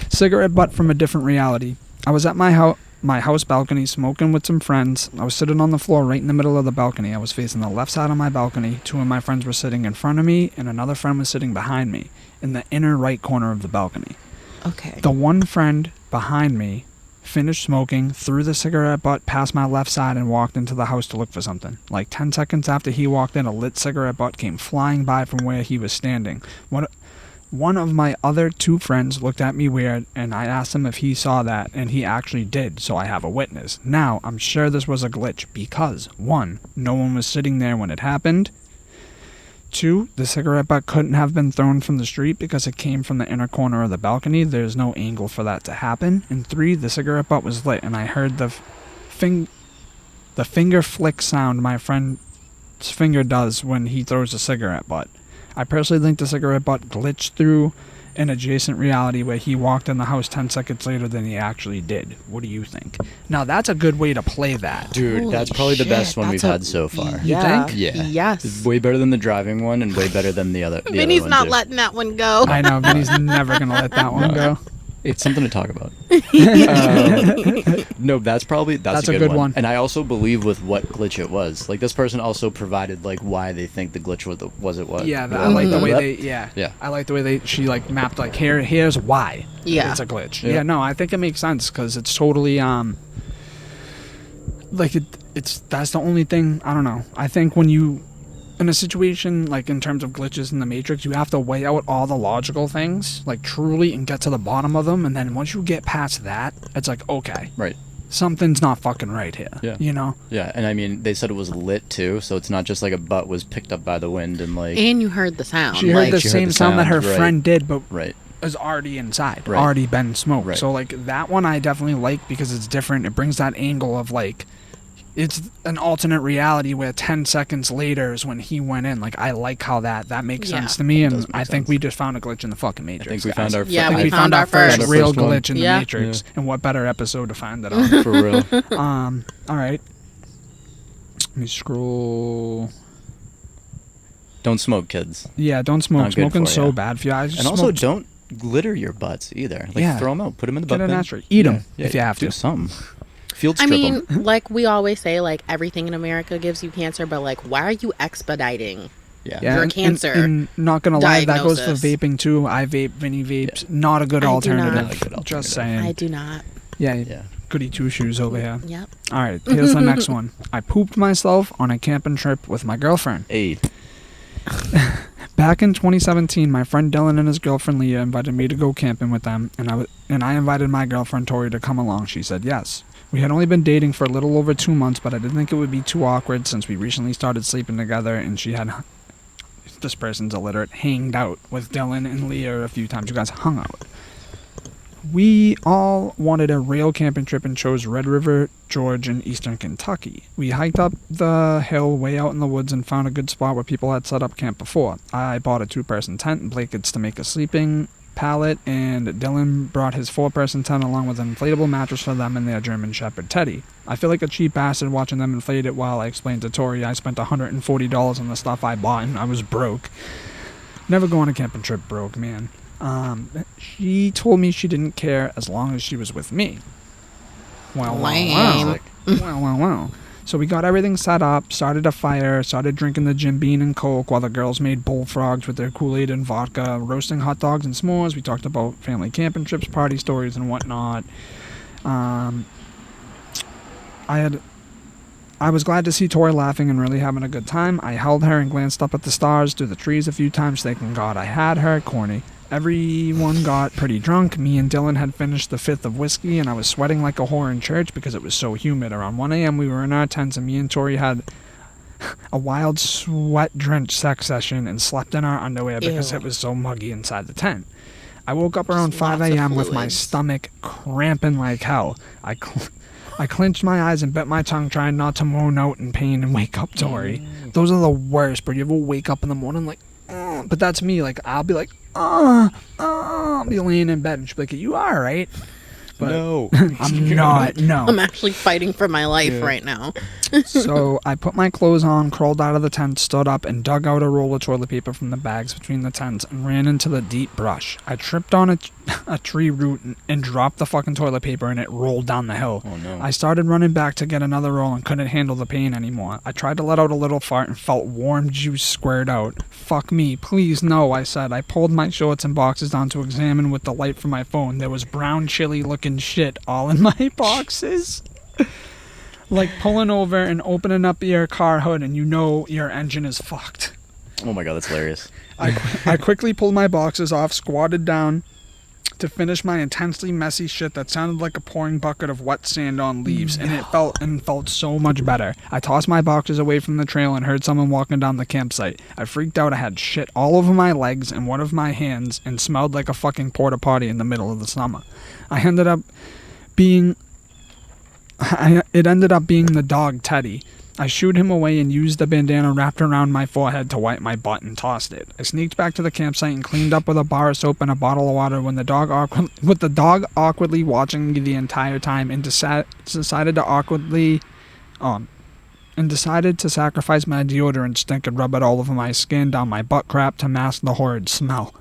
cigarette butt from a different reality. I was at my house balcony smoking with some friends. I was sitting on the floor right in the middle of the balcony. I was facing the left side of my balcony. Two of my friends were sitting in front of me, and another friend was sitting behind me in the inner right corner of the balcony. Okay. The one friend behind me finished smoking, threw the cigarette butt past my left side, and walked into the house to look for something. Like 10 seconds after he walked in, a lit cigarette butt came flying by from where he was standing. One of my other two friends looked at me weird, and I asked him if he saw that, and he actually did, so I have a witness. Now, I'm sure this was a glitch because, 1, no one was sitting there when it happened. 2, the cigarette butt couldn't have been thrown from the street because it came from the inner corner of the balcony. There's no angle for that to happen. And 3, the cigarette butt was lit, and I heard the finger flick sound my friend's finger does when he throws a cigarette butt. I personally think the cigarette butt glitched through an adjacent reality where he walked in the house 10 seconds later than he actually did. What do you think? Now, that's a good way to play that. Dude, Holy that's probably the best shit, one we've that's a- had so far. You Yeah. think? Yeah. Yes. It's way better than the driving one and way better than the other. The Vinny's other one not too. letting that one go. I know, but he's never going to let that one go. It's something to talk about. No, that's That's a good one. And I also believe with what glitch it was. Like this person also provided like why they think the glitch was what. Yeah, I like the way Yep. they. Yeah, Yeah. I like the way she like mapped like here's why. Yeah. it's a glitch. Yeah. Yeah, no, I think it makes sense because it's totally like it's that's the only thing. I don't know. I think when you in a situation like in terms of glitches in the Matrix, you have to weigh out all the logical things like truly and get to the bottom of them, and then once you get past that, it's like okay, Right. something's not fucking right here. Yeah. You know. Yeah, and I mean they said it was lit too, so it's not just like a butt was picked up by the wind and like And you heard the sound. She heard the she heard same the sound that her sound, right. friend did, but right. is already inside, Right. already been smoked. Right. So like that one I definitely like because it's different. It brings that angle of like it's an alternate reality where 10 seconds later is when he went in. Like, I like how that makes Yeah. sense to me, and Does make I think sense. we just found a glitch in the fucking I Matrix. think we guys. found our Yeah, I think we we found found our our first first real one. glitch in the Yeah. Matrix, and what better episode to find it on? for real. Let me scroll. Don't smoke, kids. Yeah, don't smoke. Not good Smoking's for so ya. bad for you. I just And also, smoked- don't glitter your butts either. Like, Yeah. throw them out. Put them in the Get butt an bin. ashtray. Eat 'em if you have do to. something. Field I strip mean, 'em. like we always say, like everything in America gives you cancer, but like, why are you expediting? Yeah. Your and- cancer And not gonna lie, that goes for diagnosis. vaping too. I vape, Vinnie vapes. Not a good I do alternative. not. Not a good Just alternative. saying. I do not. Yeah, Yeah. goody two shoes over here. Yep. All right, here's the next one. I pooped myself on a camping trip with my girlfriend. Hey. Back in 2017, my friend Dylan and his girlfriend Leah invited me to go camping with them, and I invited my girlfriend Tori to come along. She said yes. We had only been dating for a little over 2 months, but I didn't think it would be too awkward since we recently started sleeping together, and she had, this person's illiterate, hanged out with Dylan and Leah a few times. You guys hung out. We all wanted a rail camping trip and chose Red River, George, in eastern Kentucky. We hiked up the hill way out in the woods and found a good spot where people had set up camp before. I bought a 2-person tent and blankets to make a sleeping pallet, and Dylan brought his 4-person tent along with an inflatable mattress for them and their German Shepherd Teddy. I feel like a cheap bastard watching them inflate it while I explained to Tori I spent $140 on the stuff I bought and I was broke. Never go on a camping trip broke, man. She told me she didn't care as long as she was with me. Well, Lame. wow. So we got everything set up, started a fire, started drinking the Jim Beam and Coke while the girls made bullfrogs with their Kool-Aid and vodka, roasting hot dogs and s'mores. We talked about family camping trips, party stories, and whatnot. I was glad to see Tori laughing and really having a good time. I held her and glanced up at the stars through the trees a few times, thanking God I had her. Corny. Everyone got pretty drunk. Me and Dylan had finished the 5th of whiskey, and I was sweating like a whore in church because it was so humid. Around 1 a.m., we were in our tents, and me and Tori had a wild sweat-drenched sex session and slept in our underwear because Ew. it was so muggy inside the tent. I woke up around Just 5 lots of a.m. with my fluids. stomach cramping like hell. I clenched my eyes and bit my tongue, trying not to moan out in pain and wake up Tori. Those are the worst, but you ever wake up in the morning like, but that's me. Like, I'll be like, I'll be laying in bed and she'll be like, you alright? But No. I'm not, no. I'm actually fighting for my life right now. So I put my clothes on, crawled out of the tent, stood up, and dug out a roll of toilet paper from the bags between the tents and ran into the deep brush. I tripped on a tree root and dropped the fucking toilet paper, and it rolled down the hill. Oh, no. I started running back to get another roll and couldn't handle the pain anymore. I tried to let out a little fart and felt warm juice squirt out. Fuck me, please no, I said. I pulled my shorts and boxes down to examine with the light from my phone. There was brown chili looking shit all in my boxes. Like pulling over and opening up your car hood and you know your engine is fucked. Oh my god, that's hilarious. I quickly pulled my boxes off, squatted down to finish my intensely messy shit that sounded like a pouring bucket of wet sand on leaves, and it felt so much better. I tossed my boxes away from the trail and heard someone walking down the campsite. I freaked out. I had shit all over my legs and one of my hands and smelled like a fucking porta potty in the middle of the summer. It ended up being the dog Teddy. I shooed him away and used the bandana wrapped around my forehead to wipe my butt and tossed it. I sneaked back to the campsite and cleaned up with a bar of soap and a bottle of water with the dog awkwardly watching me the entire time and decided to sacrifice my deodorant stink and rub it all over my skin down my butt crack to mask the horrid smell.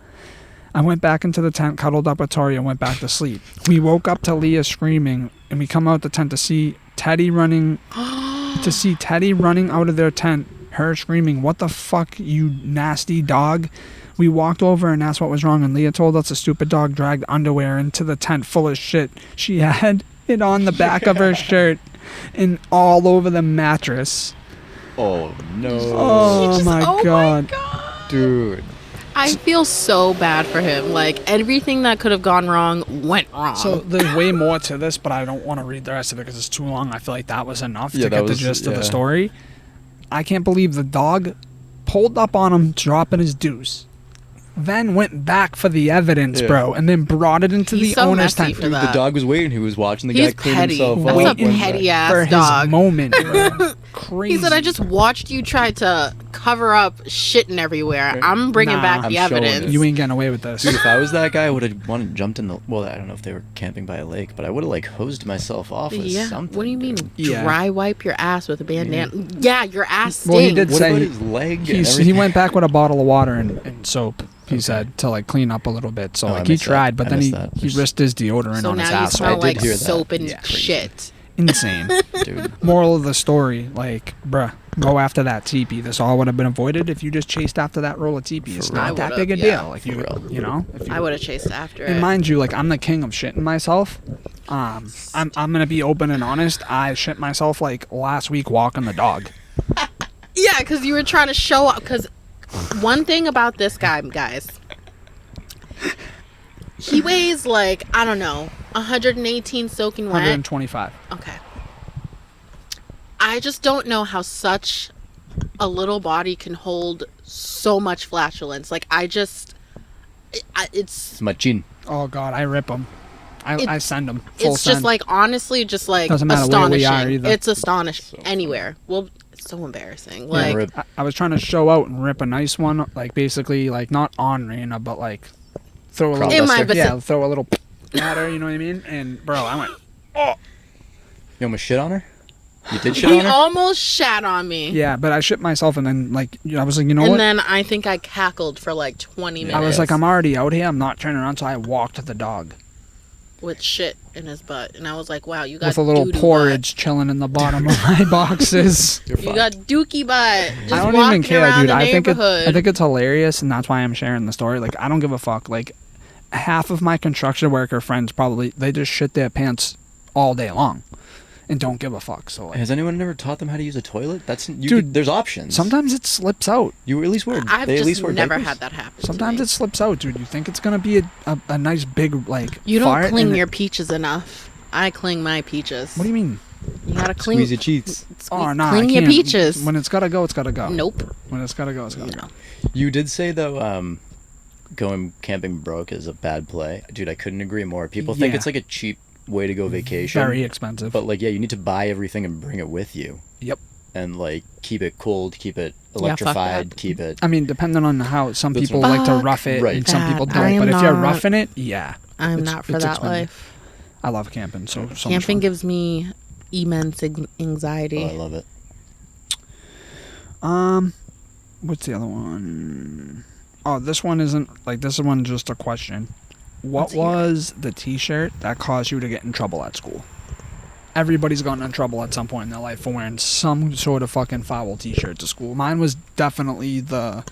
I went back into the tent, cuddled up with Tori, and went back to sleep. We woke up to Leah screaming, and we come out the tent to see Teddy running out of their tent, her screaming, "What the fuck, you nasty dog?" We walked over and asked what was wrong, and Leah told us the stupid dog dragged underwear into the tent full of shit. She had it on the back of her shirt and all over the mattress. Oh no. Oh my god. Dude. I feel so bad for him. Like, everything that could have gone wrong went wrong. So there's way more to this, but I don't want to read the rest of it because it's too long. I feel like that was enough Yeah, to that get the was- gist of the yeah. story. I can't believe the dog pulled up on him, dropping his deuce. then went back for the evidence, Yeah. bro, and then brought it into He's the so owner's messy tent. for Dude, that. the dog was waiting. He was watching the He's guy clean petty. himself That's up. a petty ass for dog. his moment, bro. Crazy. He said, I just watched you try to cover up shitting everywhere. I'm bringing Nah. back I'm the showing evidence. it. You ain't getting away with this. Dude, if I was that guy, I would have jumped in the. Well, I don't know if they were camping by a lake, but I would have like hosed myself off with Yeah. something. What do you mean? dude. Yeah. Dry wipe your ass with a bandana? Yeah, your ass stings. Well, he did What say about he- his leg? and he everything? went back with a bottle of water and soap. He said to like clean up a little bit. So Oh, I like he missed that. tried, but I then missed he that. he risked his deodorant So on his now you ass. smell I did like hear that. soap and Yeah. shit. Insane. Dude. Moral of the story, like, bruh, go after that teepee. This all would have been avoided if you just chased after that roll of teepee. It's For not real. that I big a would've, yeah. deal. Like For real. you know. If you, I would have chased after and it. mind you, like I'm the king of shitting myself. I'm gonna be open and honest. I shit myself like last week walking the dog. Yeah, because you were trying to show up. Because one thing about this guy, guys, he weighs like, I don't know, 118 soaking wet. 125. Okay. I just don't know how such a little body can hold so much flatulence. Like, it's Machin. Oh God, I rip them. I send them. Full it's just send. like, honestly, just like Doesn't matter where we astonishing. are either. It's astonishing. So Anywhere. Well, it's so embarrassing. Yeah, Like, rip. I was trying to show out and rip a nice one, like basically like not on Raina, but like throw a little in my Buster. yeah, vicinity. throw a little at her. You know what I mean? And bro, I went. You almost shit on her? You did shit He on her? almost shat on me. Yeah, but I shit myself, and then like I was like, you know And what? then I think I cackled for like 20 minutes. I was like, I'm already out here. I'm not turning around, so I walked the dog with shit in his butt. And I was like, wow, you got with a little doo-doo porridge chilling in the bottom of my boxes. You're butt. You fine. got dookie butt. Just I don't walking even care, around dude. the I think neighborhood. it's hilarious, and that's why I'm sharing the story. Like, I don't give a fuck. Like, half of my construction worker friends probably they just shit their pants all day long, and don't give a fuck. So like, Has anyone ever taught them how to use a toilet? Dude, there's options. sometimes it slips out. You at least wear. I've they at just least wear never diapers? had that happen. Sometimes to me. it slips out, dude. You think it's gonna be a nice big like You don't fart, cling and your peaches enough. I cling my peaches. What do you mean? You gotta cling. Squeeze your cheeks. Oh no, cling I your can't. peaches. When it's gotta go, it's gotta go. Nope. When it's gotta go, it's gotta No. go. You did say though, going camping broke is a bad play, dude. I couldn't agree more. People think Yeah. it's like a cheap way to go vacation. Very expensive. But like, yeah, you need to buy everything and bring it with you. Yep. And like, keep it cold, keep it fuck electrified, that. keep it. I mean, depending on how some That's people what- like to Fuck rough it, Right. and some that. people I don't. am But if you're not- roughing it, yeah, I'm It's- not for it's that expensive. life. I love camping. So much Camping fun. gives me immense anxiety. Oh, I love it. What's the other one? Oh, this one isn't like this one. Just a question. What Let's hear it. was the T-shirt that caused you to get in trouble at school? Everybody's gotten in trouble at some point in their life for wearing some sort of fucking foul T-shirt to school. Mine was definitely the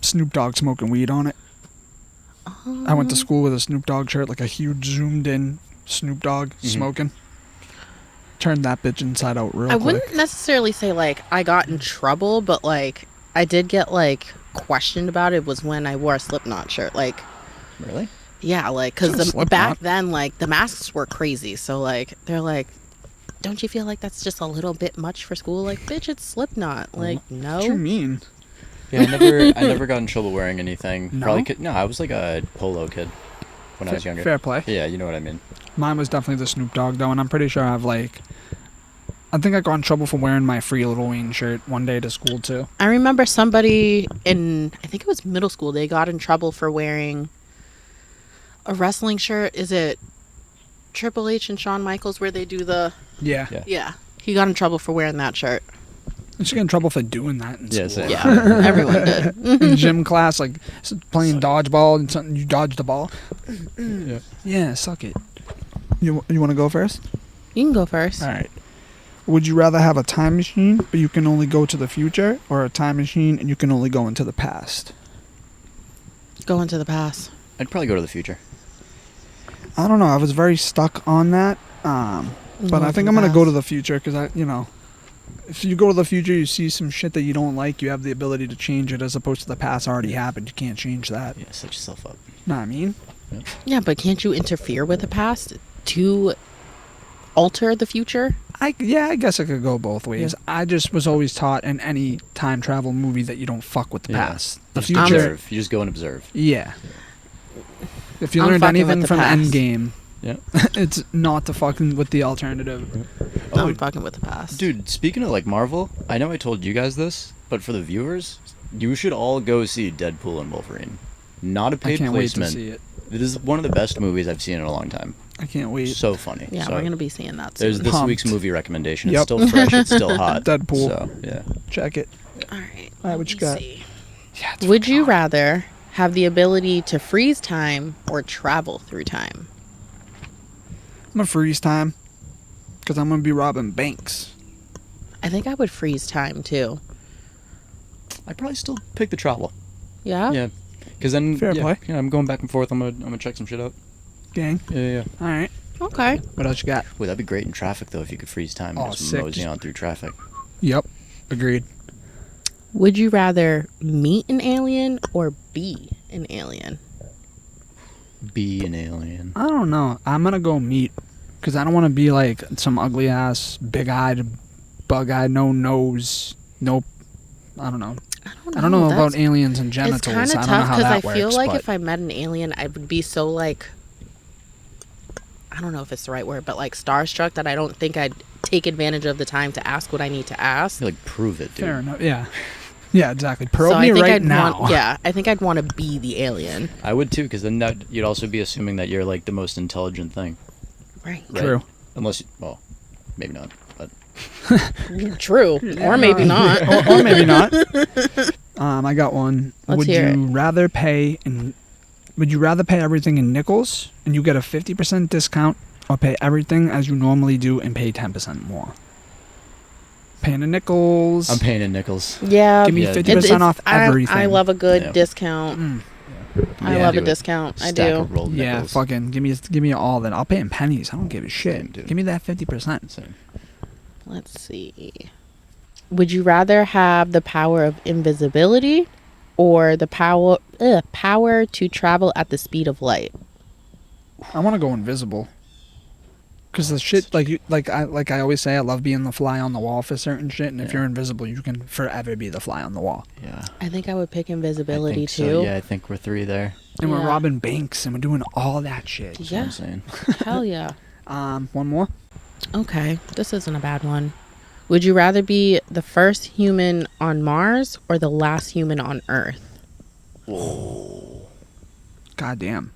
Snoop Dogg smoking weed on it. I went to school with a Snoop Dogg shirt, like a huge zoomed in Snoop Dogg smoking. Turned that bitch inside out real I quick. wouldn't necessarily say like I got in trouble, but like I did get like questioned about it. Was when I wore a Slipknot shirt. Like, Really? yeah, like because It's a Slipknot. back then like the masks were crazy. So like they're like, don't you feel like that's just a little bit much for school? Like, bitch, it's Slipknot. Like, What you no. mean? Yeah, I never got in trouble wearing anything. No? Probably no. I was like a polo kid when I was younger. Fair play. Yeah, you know what I mean. Mine was definitely the Snoop Dogg though, and I'm pretty sure I think I got in trouble for wearing my Free Little Wayne shirt one day to school too. I remember somebody in I think it was middle school. They got in trouble for wearing a wrestling shirt. Is it Triple H and Shawn Michaels where they do the? Yeah. Yeah. Yeah, he got in trouble for wearing that shirt. I should get in trouble for doing that in Yeah, school. same. Yeah, everyone did. In gym class, like playing dodgeball and something, you dodge the ball. Yeah. Yeah, suck it. You want to go first? You can go first. All right. Would you rather have a time machine, but you can only go to the future, or a time machine and you can only go into the past? Go into the past. I'd probably go to the future. I don't know. I was very stuck on that. But I think I'm gonna go to the future because if you go to the future, you see some shit that you don't like, you have the ability to change it, as opposed to the past already happened. You can't change that. Yeah, set yourself up. Know what I mean? Yeah, but can't you interfere with the past to alter the future? I guess it could go both ways. I just was always taught in any time travel movie that you don't fuck with the past. The You just future. observe. You just go and observe. Yeah. If you I'm learned fucking anything with the from past. Endgame, Yeah. it's not to fucking with the alternative. I'm fucking with the past. Dude, speaking of like Marvel, I know I told you guys this, but for the viewers, you should all go see Deadpool and Wolverine. Not a I paid can't wait to placement. see it. It is one of the best movies I've seen in a long time. I can't wait. So funny. Yeah, So we're gonna be seeing that there's soon. this Pumped. week's movie recommendation. Yep. It's still fresh. It's still hot. Deadpool. So yeah. Check it. All right. All right, what you got? See. Yeah, it's Would you fucking hot. rather have the ability to freeze time or travel through time? I'm gonna freeze time because I'm gonna be robbing banks. I think I would freeze time too. I'd probably still pick the travel. Yeah. Yeah. Because then Fair play. Yeah, I'm going back and forth. I'm gonna check some shit out. Gang. Yeah. All right. Okay. What else you got? Wait, that'd be great in traffic though if you could freeze time and Oh, just sick. mosey on through traffic. Yep. Agreed. Would you rather meet an alien or be an alien? Be an alien. I don't know. I'm gonna go meat because I don't want to be like some ugly ass, big-eyed, bug-eyed, no nose, nope. I don't know. I don't know about aliens and genitals. It's kind I of don't know tough how because that I feel works, like but if I met an alien, I would be so like, I don't know if it's the right word, but like starstruck that I don't think I'd take advantage of the time to ask what I need to ask. You like prove it, dude. fair enough. Yeah. Yeah, exactly. Probe So me I think right I'd now. want, yeah, I think I'd want to be the alien. I would too, because then that you'd also be assuming that you're like the most intelligent thing. Right. Right? True. Unless, well, maybe not. But True. Or maybe not. or maybe not. I got one. Let's would hear you rather pay everything in nickels and you get a 50% discount, or pay everything as you normally do and pay 10% more? Paying in nickels. I'm paying in nickels. Yeah. Give me Yeah, 50% off everything. I love a good Yeah. discount. Mm. I Yeah, love do a it. discount. I Stack do. of rolled Yeah, nickels. fucking give me all of it. I'll pay in pennies. I don't give a shit. Same, dude. Give me that 50%. Same. Let's see. Would you rather have the power of invisibility or the power to travel at the speed of light? I want to go invisible. Cause the shit like I always say, I love being the fly on the wall for certain shit, and if Yeah. you're invisible, you can forever be the fly on the wall. Yeah. I think I would pick I invisibility think too. so. Yeah, I think we're 3 there. And we're Yeah. robbing banks and we're doing all that shit. That's what I'm Yeah. saying. Hell yeah. One more. Okay, this isn't a bad one. Would you rather be the first human on Mars or the last human on Earth? God damn.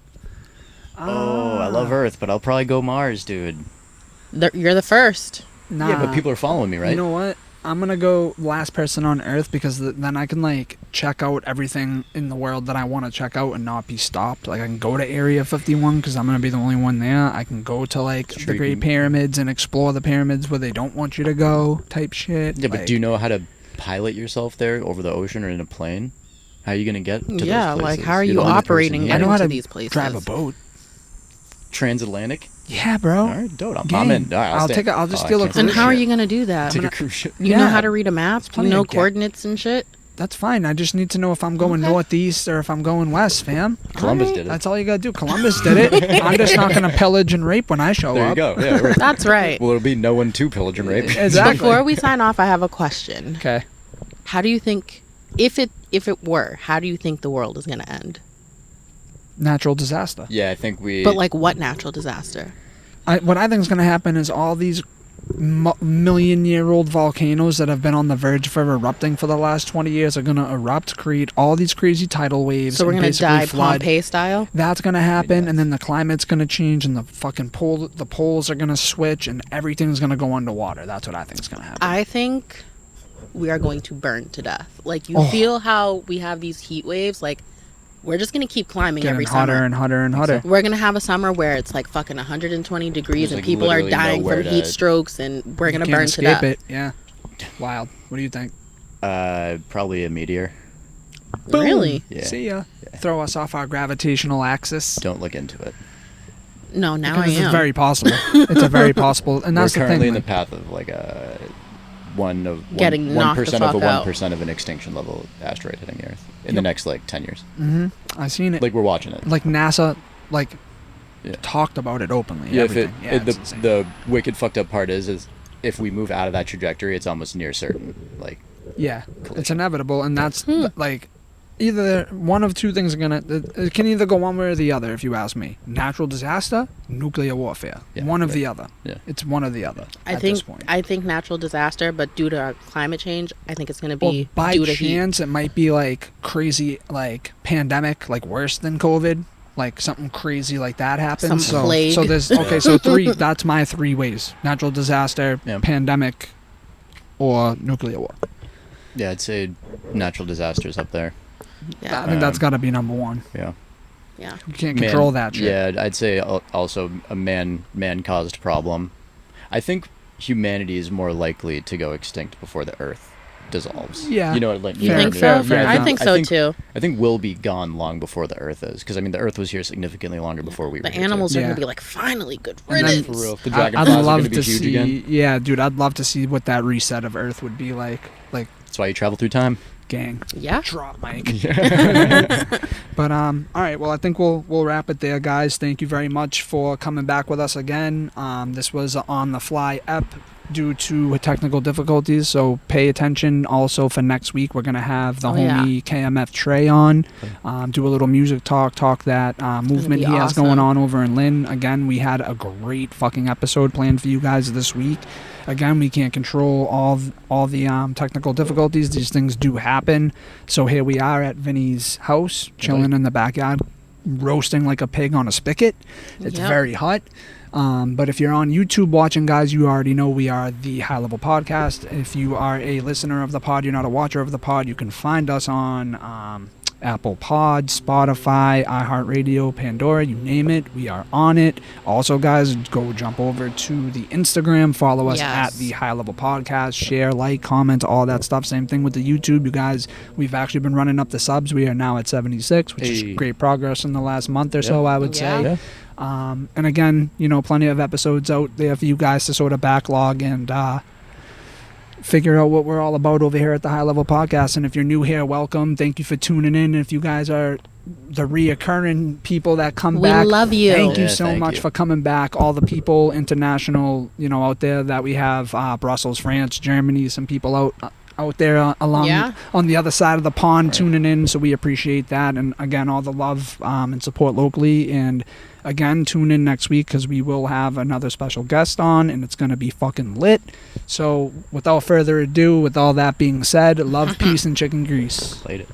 Oh, I love Earth, but I'll probably go Mars, dude. You're the first. Nah. Yeah, but people are following me, right? You know what? I'm gonna go last person on Earth because then I can like check out everything in the world that I want to check out and not be stopped. Like I can go to Area 51 because I'm gonna be the only one there. I can go to like Sure, the you Great can- Pyramids and explore the pyramids where they don't want you to go, type shit. Yeah, but Like, do you know how to pilot yourself there over the ocean or in a plane? How are you gonna get to Yeah, those like places? how are You're you the only person operating here. I know getting how to to these places? drive a boat. Transatlantic? Yeah, bro. All right, dude. I'm Gang. in. All right, I'll stay. take a- I'll just Oh, I steal a can't And cruise do how are shit. you gonna do that? Take a cruise ship. You know Yeah. how to read a map? You plenty know of coordinates and shit? That's fine. I just need to know if I'm going Okay. northeast or if I'm going west, fam. Columbus Alright. did it. That's all you gotta do. Columbus did it. I'm just not gonna pillage and rape when I show There you up. go. Yeah, right. That's right. Well, it'll be no one to pillage and rape. Exactly. Before we sign off, I have a question. Okay. How do you think, if it were, how do you think the world is gonna end? Natural disaster. Yeah, I think we. But like, what natural disaster? What I think is going to happen is all these million-year-old volcanoes that have been on the verge of erupting for the last 20 years are going to erupt, create all these crazy tidal waves. So we're and gonna basically die flood. Pompeii style? That's going to happen, Yes. and then the climate's going to change, and the fucking the poles are going to switch, and everything's going to go underwater. That's what I think is going to happen. I think we are going to burn to death. Like, you Oh. feel how we have these heat waves? Like, we're just gonna keep climbing Getting every hotter summer. and hotter and hotter. We're gonna have a summer where it's like fucking 120 degrees There's, and like, people are literally dying nowhere from heat to- strokes, and we're gonna You burn can't to escape death. it. Yeah. Wild. What do you think? Probably a meteor. Really? Yeah. See ya. Throw us off our gravitational axis. Don't look into it. No, now Because I am. it's very possible. It's a very possible, and that's We're the currently thing. in the path of like a Getting knocked the 1% of a fuck out. 1% of an extinction level asteroid hitting the Earth in the next like 10 years. I seen it. Like we're watching it. Like NASA, like Yeah. talked about it openly. Yeah, if it, everything. Yeah, it's the insane. the wicked fucked up part is if we move out of that trajectory, it's almost near certain. Like, Yeah, it's collision. inevitable, and that's like either one of two things are gonna. It can either go one way or the other. If you ask me, natural disaster, nuclear warfare, Yeah, one of right. the other. Yeah. It's one or the other. I at think this point. I think natural disaster, but due to climate change, I think it's going to Or be by due to heat. chance, it might be like crazy, like pandemic, like worse than COVID, like something crazy like that happens. Some plague. So there's okay. So three. That's my three ways: natural disaster, Yeah. pandemic, or nuclear war. Yeah, I'd say natural disasters up there. Yeah, I think that's Um, got to be number one. Yeah. yeah. You can't control that shit. Yeah, I'd say also a man-caused problem. I think humanity is more likely to go extinct before the Earth dissolves. Yeah. You know, like You Fair- think fair- so? fair I enough. think so too. I think we'll be gone long before the Earth is, because I mean the Earth was here significantly longer before we were. The here, too. animals are Yeah. going to be like, finally, good And then- riddance. For real, the I'd dragonflies are going love to be to huge see. again. Yeah, dude, I'd love to see what that reset of Earth would be like. Like, That's why you travel through time. gang, Yeah. drop mic. But all right. Well, I think we'll wrap it there, guys. Thank you very much for coming back with us again. This was a on the fly ep due to technical difficulties, so pay attention. Also for next week, we're gonna have the homie KMF Trey on, do a little music talk that movement be he has awesome. going on over in Lynn. Again, we had a great fucking episode planned for you guys this week. Again, we can't control all the technical difficulties. These things do happen. So here we are at Vinny's house, chilling in the backyard, roasting like a pig on a spigot. It's Yep. very hot. But if you're on YouTube watching, guys, you already know we are the High Level Podcast. If you are a listener of the pod, you're not a watcher of the pod, you can find us on Apple Pod, Spotify, iHeartRadio, Pandora, you name it. We are on it. Also, guys, go jump over to the Instagram. Follow us Yes. at the High Level Podcast. Share, like, comment, all that stuff. Same thing with the YouTube. You guys, we've actually been running up the subs. We are now at 76, which Hey. is great progress in the last month or so, I would Yeah. say. Yeah. And again, you know, plenty of episodes out there for you guys to sort of backlog and figure out what we're all about over here at the High Level Podcast. And if you're new here, welcome. Thank you for tuning in. If you guys are the reoccurring people that come We back, love you. Thank you Yeah, so thank much you. for coming back. All the people international, you know, out there that we have, Brussels, France, Germany, some people out there along Yeah. on the other side of the pond tuning in, so we appreciate that. And again, all the love and support locally. And again, tune in next week because we will have another special guest on, and it's going to be fucking lit. So without further ado, with all that being said, love, peace, and chicken grease. Played it.